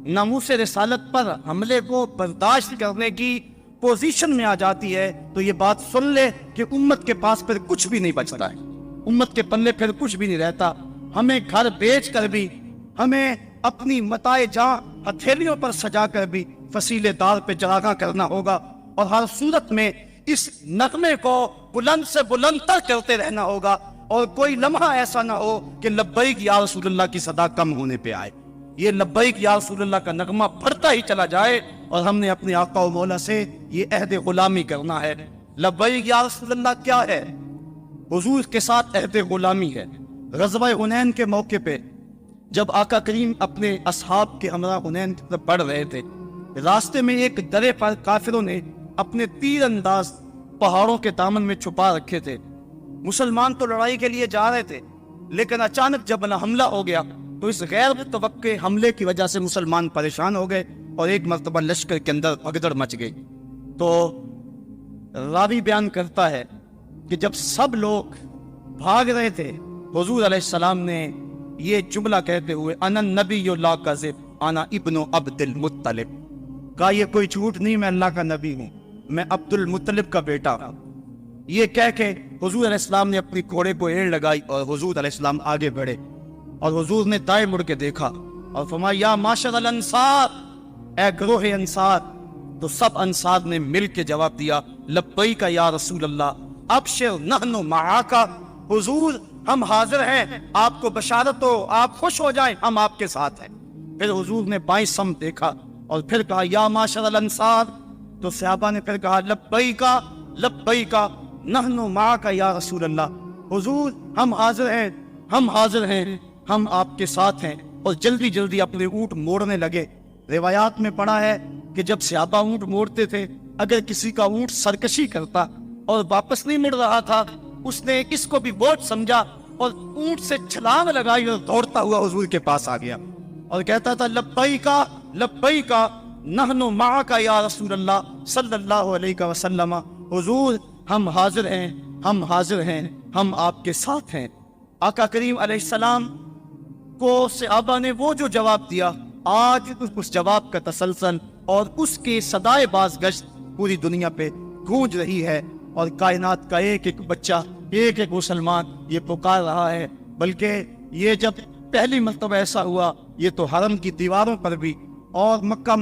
ناموس رسالت پر حملے کو برداشت کرنے کی پوزیشن میں آ جاتی ہے تو یہ بات سن لے کہ امت کے پاس پھر کچھ بھی نہیں بچتا ہے، امت کے پلے پھر کچھ بھی نہیں رہتا۔ ہمیں گھر بیچ کر بھی، ہمیں اپنی متاع جاں ہتھیلیوں پر سجا کر بھی فصیلے دار پہ چراغاں کرنا ہوگا، اور ہر صورت میں اس نغمے کو بلند سے بلند تر کرتے رہنا ہوگا، اور کوئی لمحہ ایسا نہ ہو کہ لبیک یا رسول اللہ کی صدا کم ہونے پہ آئے۔ یہ لبیک یا رسول اللہ کا نغمہ بڑھتا ہی چلا جائے، اور ہم نے اپنے آقا و مولا سے یہ عہد غلامی کرنا ہے۔ لبیک یا رسول اللہ کیا ہے؟ حضور کے ساتھ عہد غلامی ہے۔ غزوہ حنین کے موقع پہ جب آقا کریم اپنے اصحاب کے ہمراہ حنین کی طرف بڑھ رہے تھے، راستے میں ایک درے پر کافروں نے اپنے تیر انداز پہاڑوں کے دامن میں چھپا رکھے تھے۔ مسلمان تو لڑائی کے لیے جا رہے تھے، لیکن اچانک جب حملہ ہو گیا تو اس غیر متوقع حملے کی وجہ سے مسلمان پریشان ہو گئے، اور ایک مرتبہ لشکر کے اندر بھگدڑ مچ گئی۔ تو راوی بیان کرتا ہے کہ جب سب لوگ بھاگ رہے تھے، حضور علیہ السلام نے یہ جملہ کہتے ہوئے انا نبی لا کذب انا ابن عبد المطلب کہا، یہ کوئی جھوٹ نہیں، میں اللہ کا نبی ہوں، میں عبد المطلب کا بیٹا ہوں۔ یہ کہہ کے حضور علیہ السلام نے اپنی گھوڑے کو ایڑ لگائی اور حضور علیہ السلام آگے بڑھے، اور حضور نے دائیں مڑ کے دیکھا اور فرمایا یا معاشر الانصار، اے گروہ انصار۔ تو سب انصار نے مل کے جواب دیا لبیک یا رسول اللہ، ابشر نحن معاک، حضور ہم حاضر ہیں، آپ کو بشارت ہو، آپ خوش ہو جائیں، ہم آپ کے ساتھ ہیں۔ پھر حضور نے بائیں سمت دیکھا اور پھر کہا یا معاشر الانصار، تو صحابہ نے پھر کہا لبیک لبیک نحن معاک یا رسول اللہ، حضور ہم حاضر ہیں، ہم حاضر ہیں، ہم آپ کے ساتھ ہیں، اور جلدی جلدی اپنے اونٹ موڑنے لگے۔ روایات میں پڑھا ہے کہ جب صحابہ اونٹ موڑتے تھے، اگر کسی کا اونٹ سرکشی کرتا اور واپس نہیں مڑ رہا تھا، اس نے اس کو بھی بوجھ سمجھا اور اونٹ سے چھلانگ لگائی اور دوڑتا ہوا حضور کے پاس آ گیا اور کہتا تھا لبیک لبیک نحن معک یا رسول اللہ صلی اللہ علیہ وسلم، حضور ہم حاضر ہیں، ہم حاضر ہیں، ہم آپ کے ساتھ ہیں۔ آقا کریم علیہ السلام کو صحابہ نے وہ جو جواب دیا، آج اس جواب کا تسلسل اور اس کی صدائے بازگشت پوری دنیا پہ گونج رہی ہے، اور کائنات کا ایک ایک بچہ، ایک ایک مسلمان یہ پکار رہا ہے۔ بلکہ یہ جب پہلی مرتبہ ایسا ہوا، یہ تو حرم کی دیواروں پر بھی اور مکہ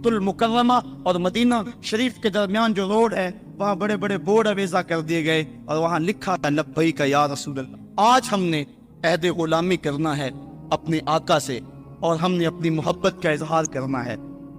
المکرمہ اور مدینہ شریف کے درمیان جو روڈ ہے وہاں بڑے بڑے بورڈ اویزا کر دیے گئے اور وہاں لکھا تھا لبیک یا رسول اللہ۔ آج ہم نے عہد غلامی کرنا ہے اپنے آقا سے، اور ہم نے اپنی محبت کا اظہار کرنا ہے۔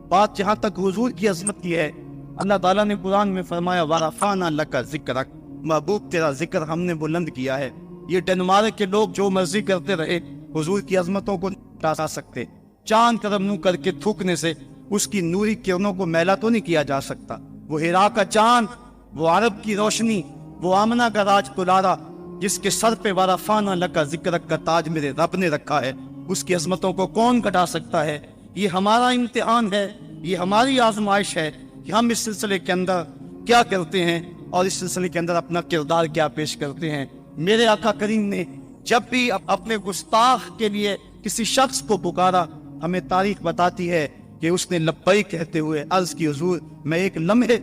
بات جہاں تک حضور کی عظمت کی ہے، اللہ تعالیٰ نے قرآن میں فرمایا وَرَفَعْنَا لَكَ ذِكْرَكَ، محبوب تیرا ذکر ہم نے بلند کیا ہے۔ یہ ڈنمارک کے لوگ جو مرضی کرتے رہے، حضور کی عظمتوں کو نہیں ٹاسا سکتے۔ چاند طرف منہ کر کے تھوکنے سے اس کی نوری کرنوں کو میلا تو نہیں کیا جا سکتا۔ وہ ہیرا کا چاند، وہ عرب کی روشنی، وہ آمنہ کا راج دلارا، جس کے سر پہ وَرَفَعْنَا لَكَ ذِكْرَكَ کا تاج میرے رب نے رکھا ہے، اس کی عظمتوں کو کون کٹا سکتا ہے؟ یہ ہمارا امتحان ہے، یہ ہماری آزمائش ہے کہ ہم اس سلسلے کے اندر کیا کرتے ہیں اور اس سلسلے کے اندر اپنا کردار کیا پیش کرتے ہیں۔ میرے آقا کریم نے جب بھی اپنے گستاخ کے لیے کسی شخص کو پکارا، ہمیں تاریخ بتاتی ہے کہ اس نے لبیک کہتے ہوئے عرض کی حضور میں ایک لمحے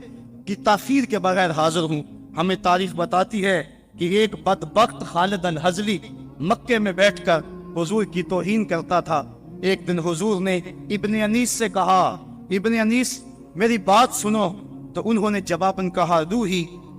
کی تاخیر کے بغیر حاضر ہوں۔ ہمیں تاریخ بتاتی ہے کہ ایک بدبخت خالد الحزلی مکے میں بیٹھ کر حضور کی توہین کرتا تھا۔ ایک دن حضور نے ابن انیس سے کہا ابن انیس میری بات سنو، تو انہوں نے جواباً کہا روحی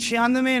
96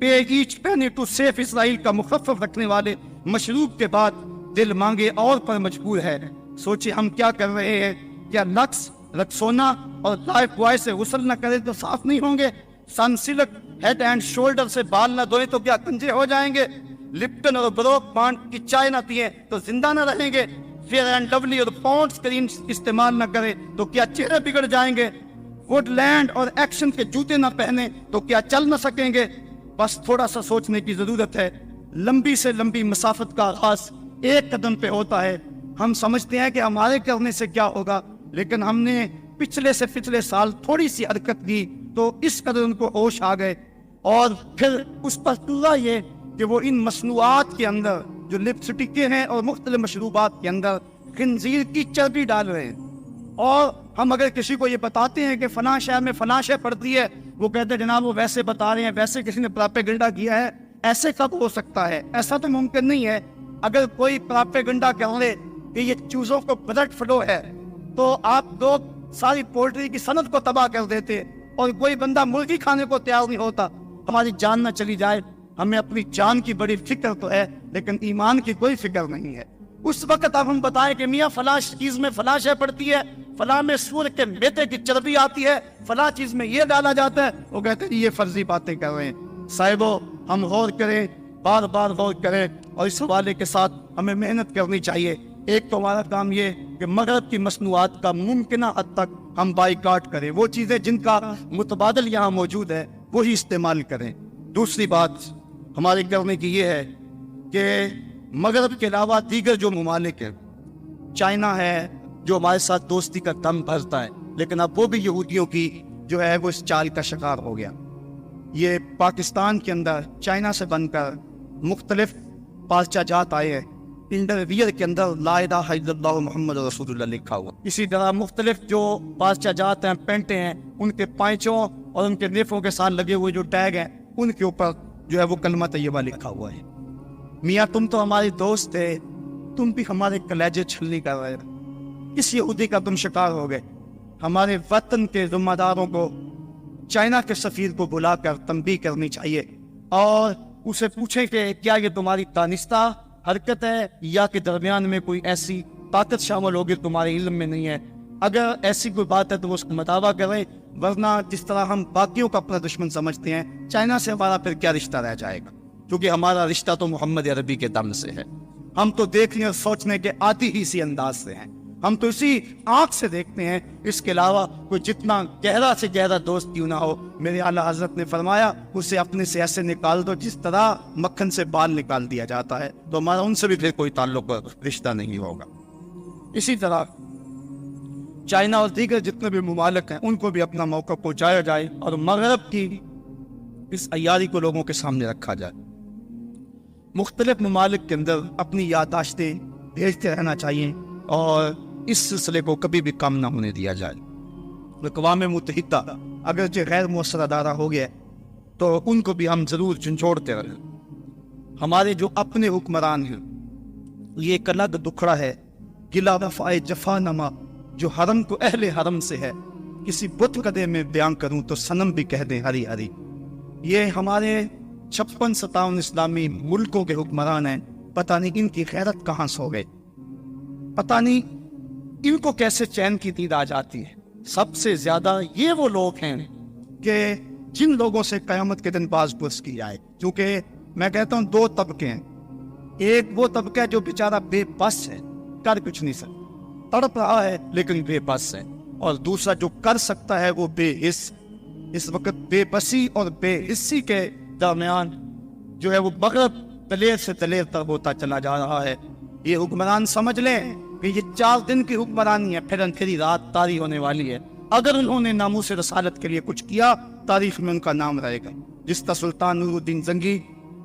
پے ایچ پینی ٹو سیف اسرائیل کا مخفف رکھنے والے مشروب کے بعد دل مانگے اور پر مجبور ہے. سوچے ہم کیا کر رہے ہیں. کیا لکس رکسونا اور لائف بوائے سے غسل نہ کرے تو صاف نہیں ہوں گے؟ سنسلک ہیڈ اینڈ شولڈر سے بال نہ دھوئیں تو کیا کنجے ہو جائیں گے؟ لپٹن اور بروک بانڈ کی چائے نہ پیئیں تو زندہ نہ رہیں گے؟ فیئر اینڈ لولی اور پونڈس کریم استعمال نہ کریں تو کیا چہرے بگڑ جائیں گے؟ ووڈ لینڈ اور ایکشن کے جوتے نہ پہنے تو کیا چل نہ سکیں گے؟ بس تھوڑا سا سوچنے کی ضرورت ہے. لمبی سے لمبی مسافت کا آغاز ایک قدم پہ ہوتا ہے. ہم سمجھتے ہیں کہ ہمارے کرنے سے کیا ہوگا، لیکن ہم نے پچھلے سال تھوڑی سی حرکت کی تو اس قدر ان کو ہوش آ گئے، اور پھر اس پر پورا یہ کہ وہ ان مصنوعات کے اندر جو لپسٹک کے ہیں اور مختلف مشروبات کے اندر خنزیر کی چربی ڈال رہے ہیں. اور ہم اگر کسی کو یہ بتاتے ہیں کہ فلاں شہر میں فلاں شے پڑتی ہے، وہ کہتے ہیں جناب وہ ویسے بتا رہے ہیں، ویسے کسی نے پراپیگنڈا کیا ہے. ایسے کب ہو سکتا ہے؟ ایسا تو ممکن نہیں ہے. اگر کوئی پراپیگنڈا کر لے کہ یہ چوزوں کو بلڈ فلو ہے تو آپ لوگ ساری پولٹری کی صنعت کو تباہ کر دیتے، اور کوئی بندہ مرغی کھانے کو تیار نہیں ہوتا. ہماری جان نہ چلی جائے. ہمیں اپنی جان کی بڑی فکر تو ہے، لیکن ایمان کی کوئی فکر نہیں ہے. اس وقت اب ہم بتائیں کہ میاں فلاں چیز میں فلاں شے پڑتی ہے، فلاں میں سور کے میدے کی چربی آتی ہے، فلاں چیز میں یہ ڈالا جاتا ہے، وہ کہتے ہیں یہ فرضی باتیں کر رہے ہیں. صاحبو ہم غور کریں، بار بار غور کریں، اور اس حوالے کے ساتھ ہمیں محنت کرنی چاہیے. ایک تو ہمارا کام یہ کہ مغرب کی مصنوعات کا ممکنہ حد تک ہم بائیکاٹ کریں، وہ چیزیں جن کا متبادل یہاں موجود ہے وہی استعمال کریں. دوسری بات ہماری کرنے کی یہ ہے کہ مغرب کے علاوہ دیگر جو ممالک ہیں، چائنا ہے جو ہمارے ساتھ دوستی کا دم بھرتا ہے، لیکن اب وہ بھی یہودیوں کی جو ہے وہ اس چال کا شکار ہو گیا. یہ پاکستان کے اندر چائنا سے بن کر مختلف پارچہ جات آئے ہیں. انڈرویئر کے اندر لا الہ الا اللہ محمد رسول اللہ لکھا ہوا. اسی طرح مختلف جو پارچہ جات ہیں، پینٹیں ہیں، ان کے پائچوں اور ان کے لیفوں کے ساتھ لگے ہوئے جو ٹیگ ہیں ان کے اوپر جو ہے وہ کلمہ طیبہ لکھا ہوا ہے. میاں تم تو ہمارے دوست تھے، تم بھی ہمارے کلیجے چھلنی کر رہے تھے. اس یہودی کا تم شکار ہو گئے. ہمارے وطن کے ذمہ داروں کو چائنا کے سفیر کو بلا کر تنبیہ کرنی چاہیے اور اسے پوچھیں کہ کیا یہ تمہاری دانستہ حرکت ہے یا کہ درمیان میں کوئی ایسی طاقت شامل ہوگی تمہارے علم میں نہیں ہے. اگر ایسی کوئی بات ہے تو وہ اس کو مداوع کریں، ورنہ جس طرح ہم باقیوں کا اپنا دشمن سمجھتے ہیں، چائنا سے ہمارا پھر کیا رشتہ رہ جائے گا؟ کیونکہ ہمارا رشتہ تو محمد عربی کے دم سے ہے. ہم تو دیکھنے اور سوچنے کے آتی ہی اسی انداز سے ہیں، ہم تو اسی آنکھ سے دیکھتے ہیں. اس کے علاوہ کوئی جتنا گہرا سے گہرا دوست کیوں نہ ہو، میرے اعلیٰ حضرت نے فرمایا اسے اپنے سے ایسے نکال دو جس طرح مکھن سے بال نکال دیا جاتا ہے، تو ہمارا ان سے بھی پھر کوئی تعلق رشتہ نہیں ہوگا. اسی طرح چائنا اور دیگر جتنے بھی ممالک ہیں ان کو بھی اپنا موقع پہنچایا جائے اور مغرب کی اس عیاری کو لوگوں کے سامنے رکھا جائے. مختلف ممالک کے اندر اپنی یادداشتیں بھیجتے رہنا چاہیے اور اس سلسلے کو کبھی بھی کم نہ ہونے دیا جائے. اقوام متحدہ اگرچہ غیر مؤثر ادارہ ہو گیا تو ان کو بھی ہم ضرور جھنجھوڑتے رہیں. ہمارے جو اپنے حکمران ہیں یہ ایک الگ دکھڑا ہے، گلا وفائے جفا نما جو حرم کو اہل حرم سے ہے. کسی بت قدے میں بیان کروں تو صنم بھی کہہ دیں ہری ہری. یہ ہمارے 56-57 اسلامی ملکوں کے حکمران ہیں. پتہ نہیں ان کی غیرت کہاں سو گئے، پتہ نہیں ان کو کیسے چین کی نیند آ جاتی ہے. سب سے زیادہ یہ وہ لوگ ہیں کہ جن لوگوں سے قیامت کے دن باز پرس کی جائے. کیونکہ میں کہتا ہوں دو طبقے ہیں، ایک وہ طبقہ ہے جو بیچارہ بے بس ہے، کر کچھ نہیں سکتا، تڑپ رہا ہے لیکن بے بس ہے، اور دوسرا جو کر سکتا ہے وہ بے حس. اس وقت بے بسی اور بے حسی کے درمیان جو ہے وہ مغرب دلیر سے دلیر تر ہوتا چلا جا رہا ہے. یہ حکمران سمجھ لیں کہ یہ 4 دن کی حکمرانی ہے، پھر اندھیری رات طاری ہونے والی ہے. اگر انہوں نے ناموس رسالت کے لیے کچھ کیا تاریخ میں ان کا نام رہے گا، جس طرح سلطان نور الدین زنگی،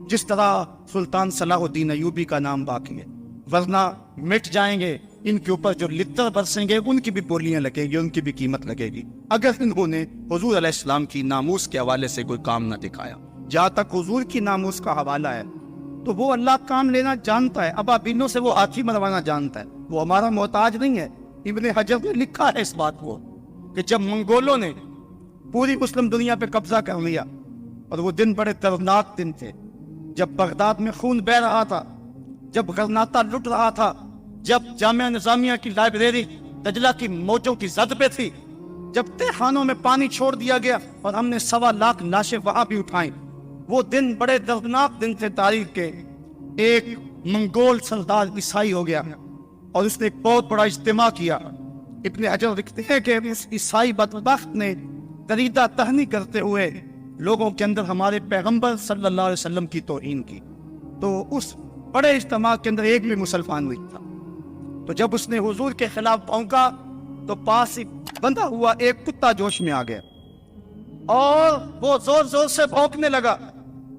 جس طرح سلطان صلاح الدین ایوبی کا نام باقی ہے. ورنہ مٹ جائیں گے. ان کے اوپر جو لتر برسیں گے ان کی بھی بولیاں لگے گی، ان کی بھی قیمت لگے گی، اگر انہوں نے حضور علیہ السلام کی ناموس کے حوالے سے کوئی کام نہ دکھایا. جہاں تک حضور کی ناموس کا حوالہ ہے تو وہ اللہ کام لینا جانتا ہے، ابابینوں سے وہ ہاتھی مروانا جانتا ہے، وہ ہمارا محتاج نہیں ہے. ابن حجر نے لکھا ہے اس بات کو کہ جب منگولوں نے پوری مسلم دنیا پہ قبضہ کر لیا اور وہ دن بڑے دردناک دن تھے، جب بغداد میں خون بہ رہا تھا، جب غرناطہ لٹ رہا تھا، جب جامعہ نظامیہ کی لائبریری دجلہ کی موجوں کی زد پہ تھی، جب تہخانوں میں پانی چھوڑ دیا گیا اور ہم نے 1.25 لاکھ لاشیں وہاں بھی اٹھائیں۔ وہ دن بڑے دردناک دن تھے تاریخ کے۔ ایک منگول سردار عیسائی ہو گیا اور اس نے ایک بہت بڑا اجتماع کیا۔ ابن حجر لکھتے ہیں کہ اس عیسائی بدبخت نے دریدہ تہنی کرتے ہوئے لوگوں کے اندر ہمارے پیغمبر صلی اللہ علیہ وسلم کی توہین کی۔ تو اس بڑے اجتماع کے اندر ایک بھی مسلمان نہیں تھا۔ تو جب اس نے حضور کے خلاف بھونکا تو پاس ہی بندھا ہوا ایک کتا جوش میں آ گیا اور وہ زور زور سے بھونکنے لگا۔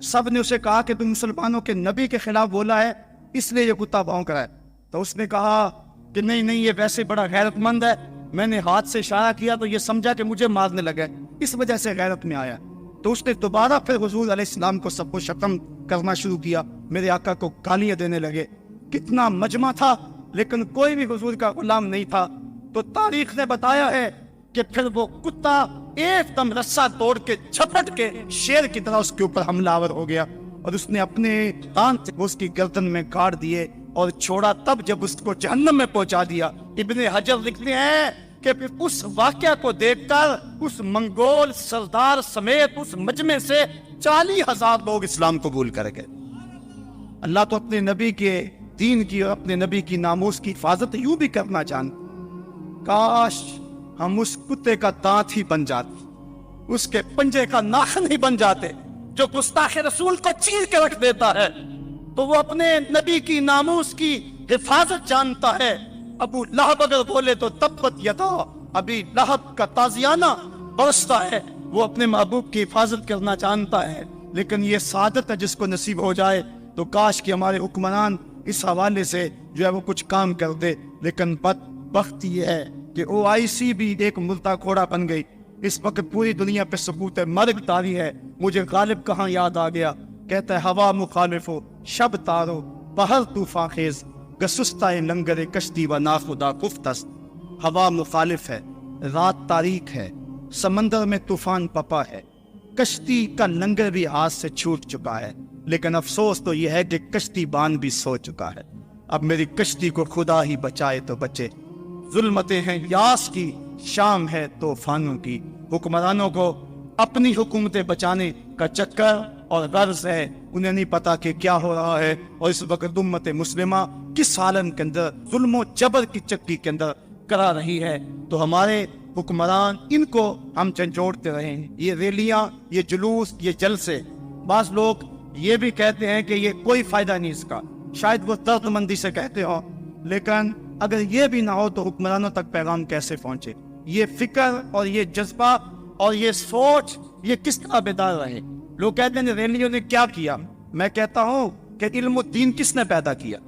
سب نے اسے کہا کہ تم مسلمانوں کے نبی کے خلاف بولا ہے، اس لیے یہ کتا بھونک رہا ہے۔ تو اس نے کہا کہ نہیں نہیں، یہ ویسے بڑا غیرت مند ہے، میں نے ہاتھ سے اشارہ کیا تو یہ سمجھا کہ مجھے مارنے لگا، اس وجہ سے غیرت میں آیا۔ تو اس نے دوبارہ پھر حضور علیہ السلام کو سب کو شتم کرنا شروع کیا، میرے آقا کو گالیاں دینے لگے۔ کتنا مجمع تھا لیکن کوئی بھی حضور کا غلام نہیں تھا۔ تو تاریخ نے بتایا ہے کہ پھر وہ کتا ایک دم رسا توڑ کے جھپٹ کے شیر کی طرح اس کے اوپر حملہ آور ہو گیا اور اس نے اپنے دانت سے اس کی گردن میں کاٹ دیے اور چھوڑا تب جب اس کو جہنم میں پہنچا دیا۔ ابن حجر لکھتے ہیں کہ پھر اس واقعہ کو دیکھ کر اس منگول سردار سمیت اس مجمع سے 40,000 لوگ اسلام قبول کر گئے۔ اللہ تو اپنے نبی کے دین کی اور اپنے نبی کی ناموس کی حفاظت یوں بھی کرنا چاہتا۔ کاش ہم اس کتے کا دانت ہی بن جاتے، اس کے پنجے کا ناخن ہی بن جاتے جو گستاخ رسول کو چیر کے رکھ دیتا ہے۔ تو وہ اپنے نبی کی ناموس کی حفاظت جانتا ہے۔ ابو لہب اگر بولے تو تبت یدا، ابھی لہب کا تازیانہ برستا ہے۔ وہ اپنے محبوب کی حفاظت کرنا جانتا ہے، لیکن یہ سعادت ہے جس کو نصیب ہو جائے۔ تو کاش کہ ہمارے حکمران اس حوالے سے جو ہے وہ کچھ کام کر دے، لیکن بدبخت یہ ہے کہ OIC بھی ایک مردہ گھوڑا بن گئی۔ اس وقت پوری دنیا پہ ثبوت مرگ طاری ہے۔ مجھے غالب کہاں یاد آ گیا، کہتا ہے ہوا مخالف ہو، شب تارو، بہر طوفان خیز، گسستہ لنگر کشتی و ناخدا گفتست۔ ہوا مخالف ہے، رات تاریک ہے، سمندر میں طوفان پپا ہے، کشتی کا لنگر بھی ہاتھ سے چھوٹ چکا ہے، لیکن افسوس تو یہ ہے کہ کشتی بان بھی سو چکا ہے۔ اب میری کشتی کو خدا ہی بچائے تو بچے۔ ظلمتیں ہیں یاس کی، شام ہے طوفانوں کی۔ حکمرانوں کو اپنی حکومتیں بچانے کا چکر اور غرض ہے، انہیں نہیں پتا کہ کیا ہو رہا ہے، اور اس وقت امت مسلمہ کس عالم کے اندر ظلم و جبر کی چکی کے اندر کرا رہی ہے۔ تو ہمارے حکمران ان کو ہم جھنجھوڑتے رہے ہیں۔ یہ ریلیاں، یہ جلوس، یہ جلسے، بعض لوگ یہ بھی کہتے ہیں کہ یہ کوئی فائدہ نہیں اس کا، شاید وہ درد مندی سے کہتے ہو، لیکن اگر یہ بھی نہ ہو تو حکمرانوں تک پیغام کیسے پہنچے؟ یہ فکر اور یہ جذبہ اور یہ سوچ یہ کس طرح بیدار رہے؟ لوگ کہتے ہیں ریلیوں نے کیا کیا، میں کہتا ہوں کہ علم الدین کس نے پیدا کیا؟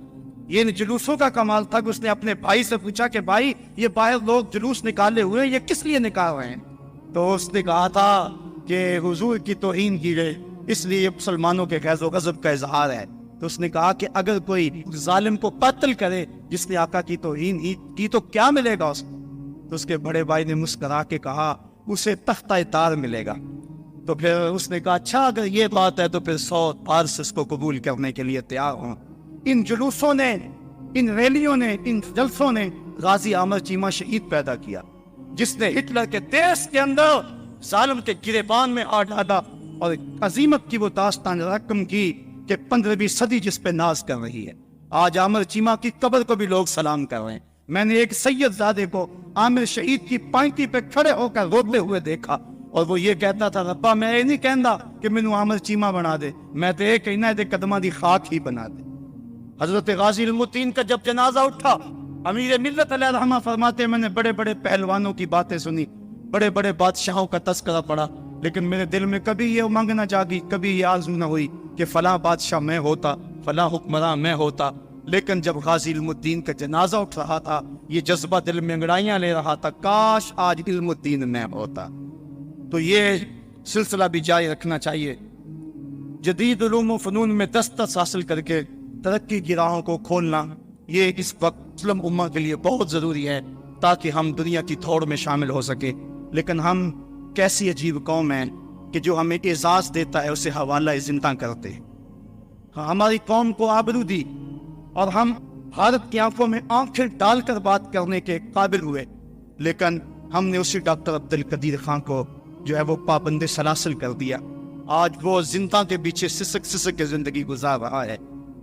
یہ جلوسوں کا کمال تھا کہ اس نے اپنے بھائی سے پوچھا کہ بھائی یہ باہر لوگ جلوس نکالے ہوئے، یہ کس لیے نکال رہے ہیں؟ تو اس نے کہا تھا کہ حضور کی توہین کی گئی، اس لیے یہ مسلمانوں کے غیظ و غضب کا اظہار ہے۔ تو اس نے کہا کہ اگر کوئی ظالم کو قتل کرے جس نے آقا کی توہین ہی کی تو کیا ملے گا اس کو؟ تو اس کے بڑے بھائی نے مسکرا کے کہا اسے تختہ تار ملے گا۔ تو پھر اس نے کہا اچھا اگر یہ بات ہے تو پھر 100 بار سے اس کو قبول کرنے کے لیے تیار ہوں۔ ان جلوسوں نے، ان ریلیوں نے، ان جلسوں نے غازی عامر چیمہ شہید پیدا کیا، جس نے ہٹلر کے دیش کے اندر ظالم کے گریبان میں آ ڈالا اور عظیمت کی وہ داستان رقم کی کہ 15ویں صدی جس پہ ناز کر رہی ہے۔ آج عامر چیمہ کی قبر کو بھی لوگ سلام کر رہے ہیں۔ میں نے ایک سید زادے کو عامر شہید کی پائنٹی پہ کھڑے ہو کر روتے ہوئے دیکھا اور وہ یہ کہتا تھا ربا میں یہ نہیں کہندا کہ مینوں عامر چیمہ بنا دے، میں تو یہ کہنا ہے قدماں دی خاک ہی بنا دے۔ حضرت غازی علم الدین کا جب جنازہ اٹھا، امیر ملت علیہ الرحمہ فرماتے میں نے بڑے بڑے پہلوانوں کی باتیں سنی، بڑے بڑے بادشاہوں کا تذکرہ پڑھا، لیکن میرے دل میں کبھی یہ امنگ نہ جاگی، کبھی یہ آرزو نہ ہوئی کہ فلاں بادشاہ میں ہوتا، فلاں حکمراں میں ہوتا۔ لیکن جب غازی علم الدین کا جنازہ اٹھ رہا تھا، یہ جذبہ دل میں انگڑائیاں لے رہا تھا، کاش آج علم الدین میں ہوتا۔ تو یہ سلسلہ بھی جاری رکھنا چاہیے، جدید علوم و فنون میں دسترس حاصل کر کے ترقی کی راہوں کو کھولنا، یہ اس وقت مسلم امہ کے لیے بہت ضروری ہے تاکہ ہم دنیا کی دوڑ میں شامل ہو سکے۔ لیکن ہم کیسی عجیب قوم ہیں کہ جو ہمیں اعزاز دیتا ہے اسے حوالہ زندہ کرتے ہیں۔ ہماری قوم کو آبرو دی اور ہم بھارت کی آنکھوں میں آنکھیں ڈال کر بات کرنے کے قابل ہوئے، لیکن ہم نے اسی ڈاکٹر عبدالقدیر خان کو جو ہے وہ پابند سلاسل کر دیا۔ آج وہ زندہ کے پیچھے سسک سسک کے زندگی گزار رہا ہے۔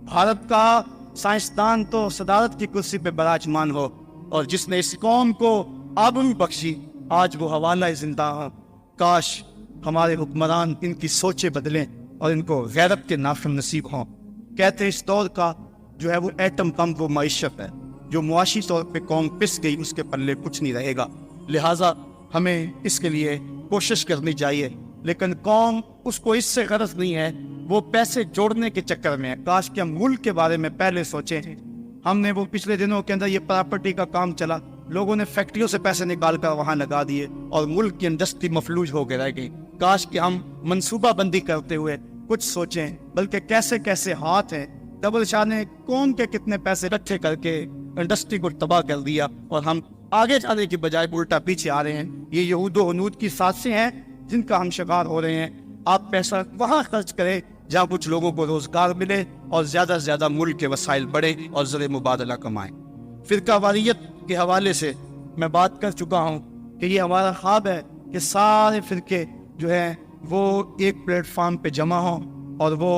بھارت کا سائنسدان تو صدارت کی کرسی پہ براجمان ہو، اور جس نے اس قوم کو آبرو بخشی آج وہ حوالہ زندہ ہو۔ کاش ہمارے حکمران ان کی سوچیں بدلیں اور ان کو غیرت کے نافذ نصیب ہوں۔ کہتے ہیں اس دور کا جو ہے وہ ایٹم بم وہ معیشت ہے، جو معاشی طور پہ قوم پس گئی اس کے پلے کچھ نہیں رہے گا، لہٰذا ہمیں اس کے لیے کوشش کرنی چاہیے۔ لیکن قوم اس کو اس سے غرض نہیں ہے، وہ پیسے جوڑنے کے چکر میں ہے۔ کاش کہ ہم ملک کے بارے میں پہلے سوچیں۔ ہم نے وہ پچھلے دنوں کے اندر یہ پراپرٹی کا کام چلا، لوگوں نے فیکٹریوں سے پیسے نکال کر وہاں لگا دیے اور ملک کی انڈسٹری مفلوج ہو کے رہ گئی۔ کاش کہ ہم منصوبہ بندی کرتے ہوئے کچھ سوچیں، بلکہ کیسے کیسے ہاتھ ہیں۔ ڈبل شاہ نے کون کے کتنے پیسے اکٹھے کر کے انڈسٹری کو تباہ کر دیا، اور ہم آگے جانے کی بجائے الٹا پیچھے آ رہے ہیں۔ یہ یہود و ہنود کی سازشیں ہیں جن کا ہم شکار ہو رہے ہیں۔ آپ پیسہ وہاں خرچ کریں جہاں کچھ لوگوں کو روزگار ملے اور زیادہ سے زیادہ ملک کے وسائل بڑھے اور زر مبادلہ کمائیں۔ فرقہ واریت کے حوالے سے میں بات کر چکا ہوں کہ یہ ہمارا خواب ہے کہ سارے فرقے جو ہیں وہ ایک پلیٹ فارم پہ جمع ہوں اور وہ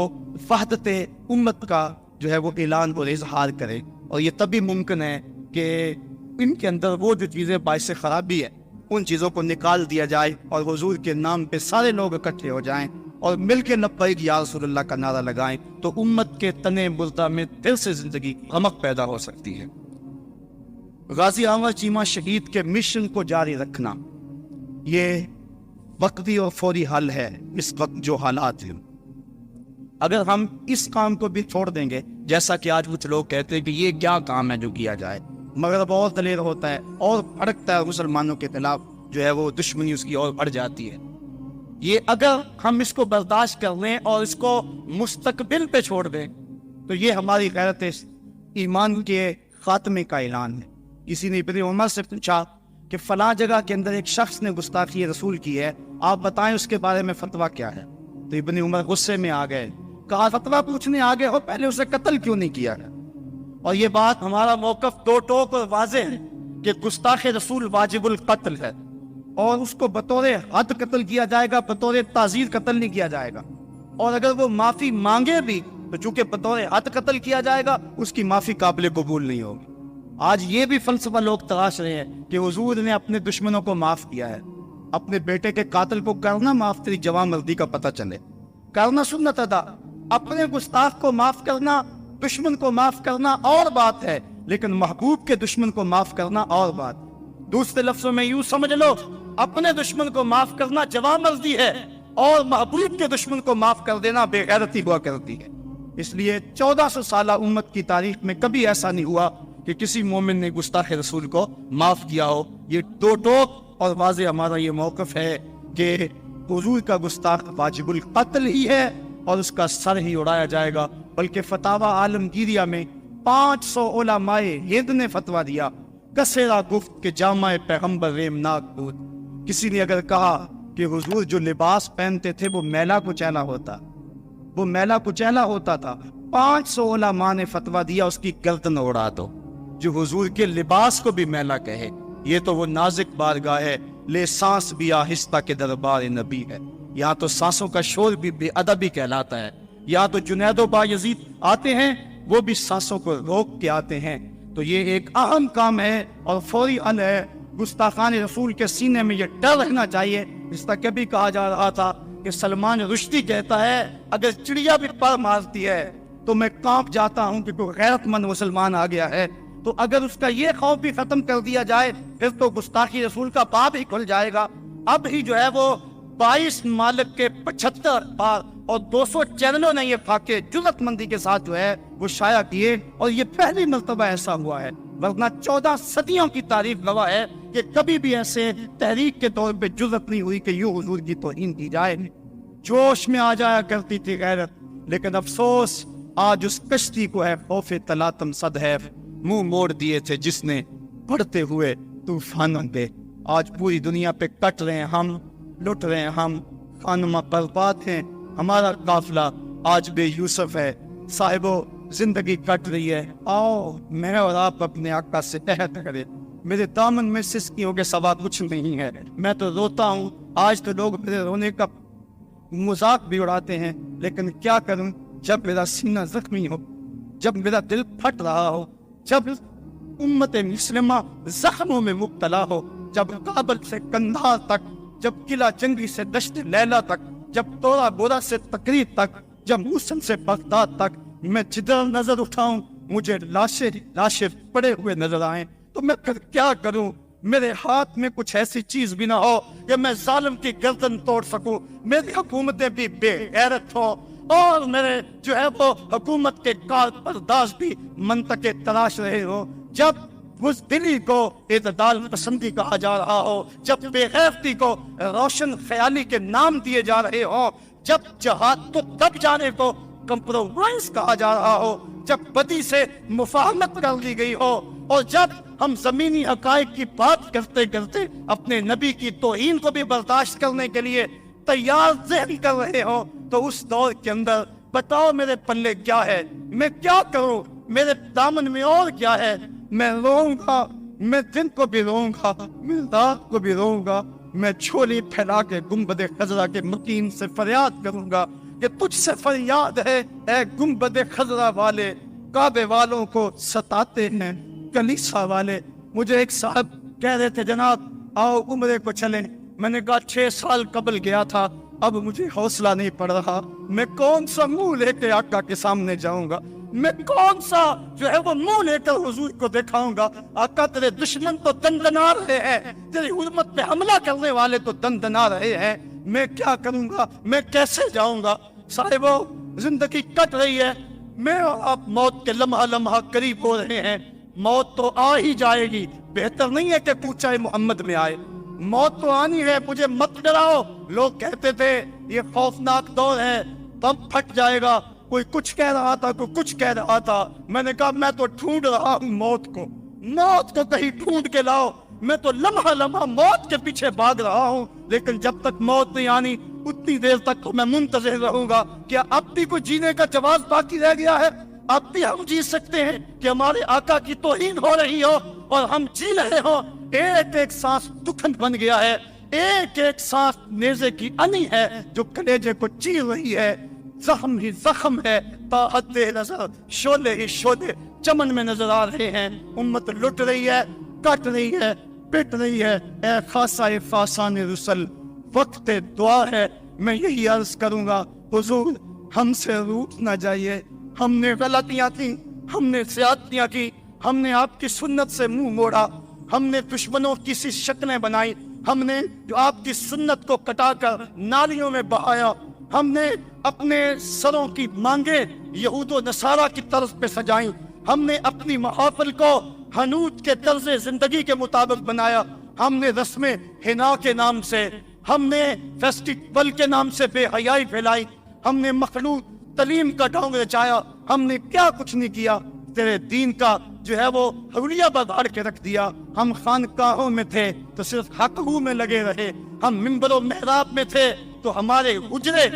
وحدت امت کا جو ہے وہ اعلان اور اظہار کریں، اور یہ تبھی ممکن ہے کہ ان کے اندر وہ جو چیزیں باعث خرابی ہے ان چیزوں کو نکال دیا جائے اور حضور کے نام پہ سارے لوگ اکٹھے ہو جائیں اور مل کے لبیک یا رسول اللہ کا نعرہ لگائیں، تو امت کے تنے مردہ میں دل سے زندگی رمق پیدا ہو سکتی ہے۔ غازی انور چیمہ شہید کے مشن کو جاری رکھنا یہ وقتی اور فوری حل ہے اس وقت جو حالات ہیں۔ اگر ہم اس کام کو بھی چھوڑ دیں گے، جیسا کہ آج کچھ لوگ کہتے ہیں کہ یہ کیا کام ہے جو کیا جائے، مگر بہت دلیر ہوتا ہے اور بھڑکتا ہے مسلمانوں کے خلاف، جو ہے وہ دشمنی اس کی اور بڑھ جاتی ہے۔ یہ اگر ہم اس کو برداشت کر لیں اور اس کو مستقبل پہ چھوڑ دیں تو یہ ہماری غیرت ایمان کے خاتمے کا اعلان ہے۔ کسی نے ابن عمر سے پوچھا کہ فلاں جگہ کے اندر ایک شخص نے گستاخی رسول کی ہے، آپ بتائیں اس کے بارے میں فتویٰ کیا ہے؟ تو ابن عمر غصے میں آ گئے، کہا فتویٰ پوچھنے آگے ہو، پہلے اسے قتل کیوں نہیں کیا ہے؟ اور یہ بات ہمارا موقف دو ٹوک اور واضح ہے کہ گستاخ رسول واجب القتل ہے، اور اس کو بطور حد قتل کیا جائے گا، بطور تعزیر قتل نہیں کیا جائے گا۔ اور اگر وہ معافی مانگے بھی تو چونکہ بطور حد قتل کیا جائے گا، اس کی معافی قابل قبول نہیں ہوگی۔ آج یہ بھی فلسفہ لوگ تلاش رہے ہیں کہ حضور نے اپنے دشمنوں کو معاف کیا ہے، اپنے بیٹے کے قاتل کو کرنا معاف تیری جوان مردی کا پتہ چلے، کرنا سنت ادا۔ اپنے گستاخ کو معاف کرنا، دشمن کو معاف کرنا اور بات ہے، لیکن محبوب کے دشمن کو معاف کرنا اور بات۔ دوسرے لفظوں میں یوں سمجھ لو، اپنے دشمن کو معاف کرنا جوان مردی ہے، اور محبوب کے دشمن کو معاف کر دینا بے غیرتی ہوا کرتی ہے۔ اس لیے 1400 سالہ امت کی تاریخ میں کبھی ایسا نہیں ہوا کہ کسی مومن نے گستاخ رسول کو معاف کیا ہو۔ یہ دو ٹوک اور واضح ہمارا یہ موقف ہے کہ حضور کا گستاخ واجب القتل ہی ہے اور اس کا سر ہی اڑایا جائے گا۔ بلکہ فتاوی عالمگیریہ میں 500 علماء ہند نے فتویٰ دیا، کسیرا گفت کہ جامع پیغمبر ریمناک بود۔ کسی نے اگر کہا کہ حضور جو لباس پہنتے تھے وہ میلا کچیلا ہوتا، وہ میلا کچیلا ہوتا تھا، 500 علماء نے فتویٰ دیا اس کی گردن اڑا دو۔ جو حضور کے لباس کو بھی میلا کہے، یہ تو وہ نازک بارگاہ ہے، لے سانس بھی آہستہ کے دربار نبی ہے۔ یہاں تو سانسوں کا شور بھی بے ادبی کہلاتا ہے۔ یہاں تو جنید و بایزید آتے ہیں، وہ بھی سانسوں کو روک کے آتے ہیں۔ تو یہ ایک اہم کام ہے اور فوری حل ہے۔ گستاخان رسول کے سینے میں یہ ڈر رہنا چاہیے۔ اس طرح کبھی کہا جا رہا تھا کہ سلمان رشدی کہتا ہے اگر چڑیا بھی پر مارتی ہے تو میں کانپ جاتا ہوں کہ کوئی غیرت مند مسلمان آ گیا ہے۔ تو اگر اس کا یہ خوف بھی ختم کر دیا جائے پھر تو گستاخی رسول کا باب ہی کھل جائے گا۔ اب ہی جو ہے وہ 22 ممالک کے 75 بار اور 200 چینلوں نے یہ خاکے جرأت مندی کے ساتھ جو ہے وہ شائع کیے، اور یہ پہلی مرتبہ ایسا ہوا ہے، ورنہ 14 صدیوں کی تاریخ گواہ ہے کہ کبھی بھی ایسے تحریک کے طور پہ جرأت نہیں ہوئی کہ یوں حضور کی توہین کی جائے۔ جوش میں آ جایا کرتی تھی غیرت، لیکن افسوس آج اس کشتی کو ہے خوف تلاطم صد ہے منہ موڑ دیے تھے جس نے بڑھتے ہوئے طوفانوں پہ۔ آج پوری دنیا پہ کٹ رہے ہیں ہم، لٹ رہے ہیں ہم، خانمہ برباد ہیں، ہمارا قافلہ آج بے یوسف ہے، صاحبو زندگی کٹ رہی ہے، آؤ میں اور آپ اپنے آقا سے عہد کریں۔ میرے دامن میں سسکیوں کے سوا کچھ نہیں ہے، میں تو روتا ہوں۔ آج تو لوگ میرے رونے کا مذاق بھی اڑاتے ہیں، لیکن کیا کروں، جب میرا سینہ زخمی ہو، جب میرا دل پھٹ رہا ہو، جب امت مسلمہ زخموں میں مبتلا ہو، جب کابل سے کندھار تک، جب قلعہ جنگی سے دشت لیلا تک، جب تورا بورا سے تقریر تک، جب موصل سے بغداد تک میں جدھر نظر اٹھاؤں مجھے لاشیں پڑے ہوئے نظر آئیں، تو میں پھر کیا کروں؟ میرے ہاتھ میں کچھ ایسی چیز بھی نہ ہو کہ میں ظالم کی گردن توڑ سکوں، میری حکومتیں بھی بے غیرت ہوں، اور میرے جو ہے وہ حکومت کے کارپرداز بھی منطقے تلاش رہے ہوں۔ جب بزدلی کو اعتدال پسندی کہا جا رہا ہو، جب بے غیرتی کو روشن خیالی کے نام دیے جا رہے ہوں، جب جہاد کو دب جانے کو کمپرومائز کہا جا رہا ہو، جب بدی سے مفاہمت کر لی گئی ہو، اور جب ہم زمینی حقائق کی بات کرتے کرتے اپنے نبی کی توہین کو بھی برداشت کرنے کے لیے تیار ذہن کر رہے ہوں، تو اس دور کے اندر بتاؤ میرے پلے کیا ہے، میں کیا کروں، میرے دامن میں اور کیا ہے؟ میں روؤں گا، میں دن کو بھی روؤں گا، میں رات کو بھی روؤں گا، میں جھولی پھیلا کے گنبد خضرا کے مکین سے فریاد کروں گا کہ تجھ سے فریاد ہے اے گنبد خضرا والے، کعبے والوں کو ستاتے ہیں کلیسا والے۔ مجھے ایک صاحب کہہ رہے تھے جناب آؤ عمرے کو چلیں، میں نے کہا 6 سال قبل گیا تھا، اب مجھے حوصلہ نہیں پڑ رہا، میں کون سا منہ لے کے آقا کے سامنے جاؤں گا، میں کون سا جو ہے وہ منہ لے کر حضور کو دکھاؤں گا؟ آقا تیرے دشمن تو دندنا رہے ہیں، تیری حرمت پہ حملہ کرنے والے تو دندنا رہے ہیں، میں کیا کروں گا، میں کیسے جاؤں گا؟ صاحبو زندگی کٹ رہی ہے، میں اور آپ موت کے لمحہ لمحہ قریب ہو رہے ہیں، موت تو آ ہی جائے گی، بہتر نہیں ہے کہ کوچہ محمد میں آئے، موت تو آنی ہے، مجھے مت ڈراؤ۔ لوگ کہتے تھے یہ خوفناک دور ہے، تب پھٹ جائے گا، کوئی کچھ کہہ رہا تھا، کوئی کچھ کہہ رہا تھا، میں نے کہا میں تو ڈھونڈ رہا ہوں موت کو کہیں ڈھونڈ کے لاؤ، میں تو لمحہ لمحہ موت کے پیچھے بھاگ رہا ہوں، لیکن جب تک موت نہیں آنی اتنی دیر تک تو میں منتظر رہوں گا۔ کیا اب بھی کوئی جینے کا جواز باقی رہ گیا ہے؟ اب بھی ہم جی سکتے ہیں کہ ہمارے آقا کی توہین ہو رہی ہو اور ہم جی رہے ہو؟ ایک ایک سانس دکھن بن گیا ہے، ایک ایک سانس نیزے کی انی ہے جو کلیجے کو چیر رہی ہے، زخم ہی زخم ہے، طاعت نظر شعلے ہی شعلے چمن میں نظر آ رہے ہیں، امت لٹ رہی ہے، کٹ رہی ہے، پٹ رہی ہے۔ اے خاصہ فاسان رسل وقت دعا ہے، میں یہی عرض کروں گا حضور ہم سے روٹ نہ جائیے، ہم نے غلطیاں کی، ہم نے زیادتیاں کی، ہم نے آپ کی سنت سے منہ موڑا، ہم نے دشمنوں کی سی شکلیں بنائی، ہم نے جو آپ کی سنت کو کٹا کر نالیوں میں بہایا، ہم نے اپنے سروں کی مانگیں یہود و نصارہ کی طرز پہ سجائیں، ہم نے اپنی محافل کو حنوط کے طرز زندگی کے مطابق بنایا، ہم نے رسم حنا کے نام سے، ہم نے فیسٹیول کے نام سے بے حیائی پھیلائی، ہم نے مخلوط تعلیم کا ڈھونگ رچایا، ہم نے کیا کچھ نہیں کیا، تیرے دین کا جو ہے وہ حولیہ بگاڑ کے رکھ دیا۔ ہم خانقاہوں میں تھے تو صرف حق ہو میں لگے رہے، ہم منبر و محراب میں تھے تو ہمارے حجرے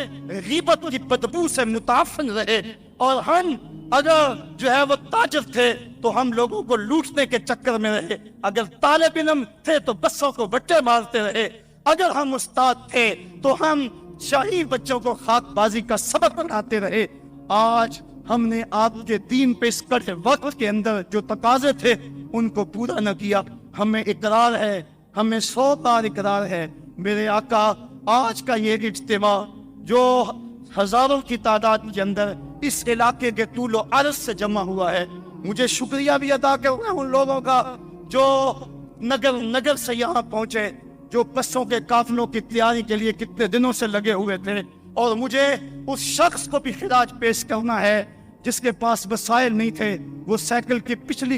غیبت کی بدبو سے متعفن رہے، اور ہم اگر جو ہے وہ تاجر تھے تو ہم لوگوں کو لوٹنے کے چکر میں رہے، اگر طالب علم تھے تو بسوں کو بٹے مارتے رہے، اگر ہم استاد تھے تو ہم شاہی بچوں کو خاک بازی کا سبق پڑھاتے رہے۔ آج ہم نے آپ کے دین پہ اس کڑے وقت کے اندر جو تقاضے تھے ان کو پورا نہ کیا، ہمیں اقرار ہے، ہمیں 100 بار اقرار ہے میرے آقا، آج کا یہ اجتماع جو ہزاروں کی تعداد کے اندر اس علاقے کے طول و عرض سے جمع ہوا ہے، مجھے شکریہ بھی ادا کرنا ان لوگوں کا جو نگر سے یہاں پہنچے، جو بسوں کے قافلوں کی تیاری کے لیے کتنے دنوں سے لگے ہوئے تھے، اور مجھے اس شخص کو بھی خراج پیش کرنا ہے جس کے پاس وسائل نہیں تھے، وہ سائیکل کی پچھلی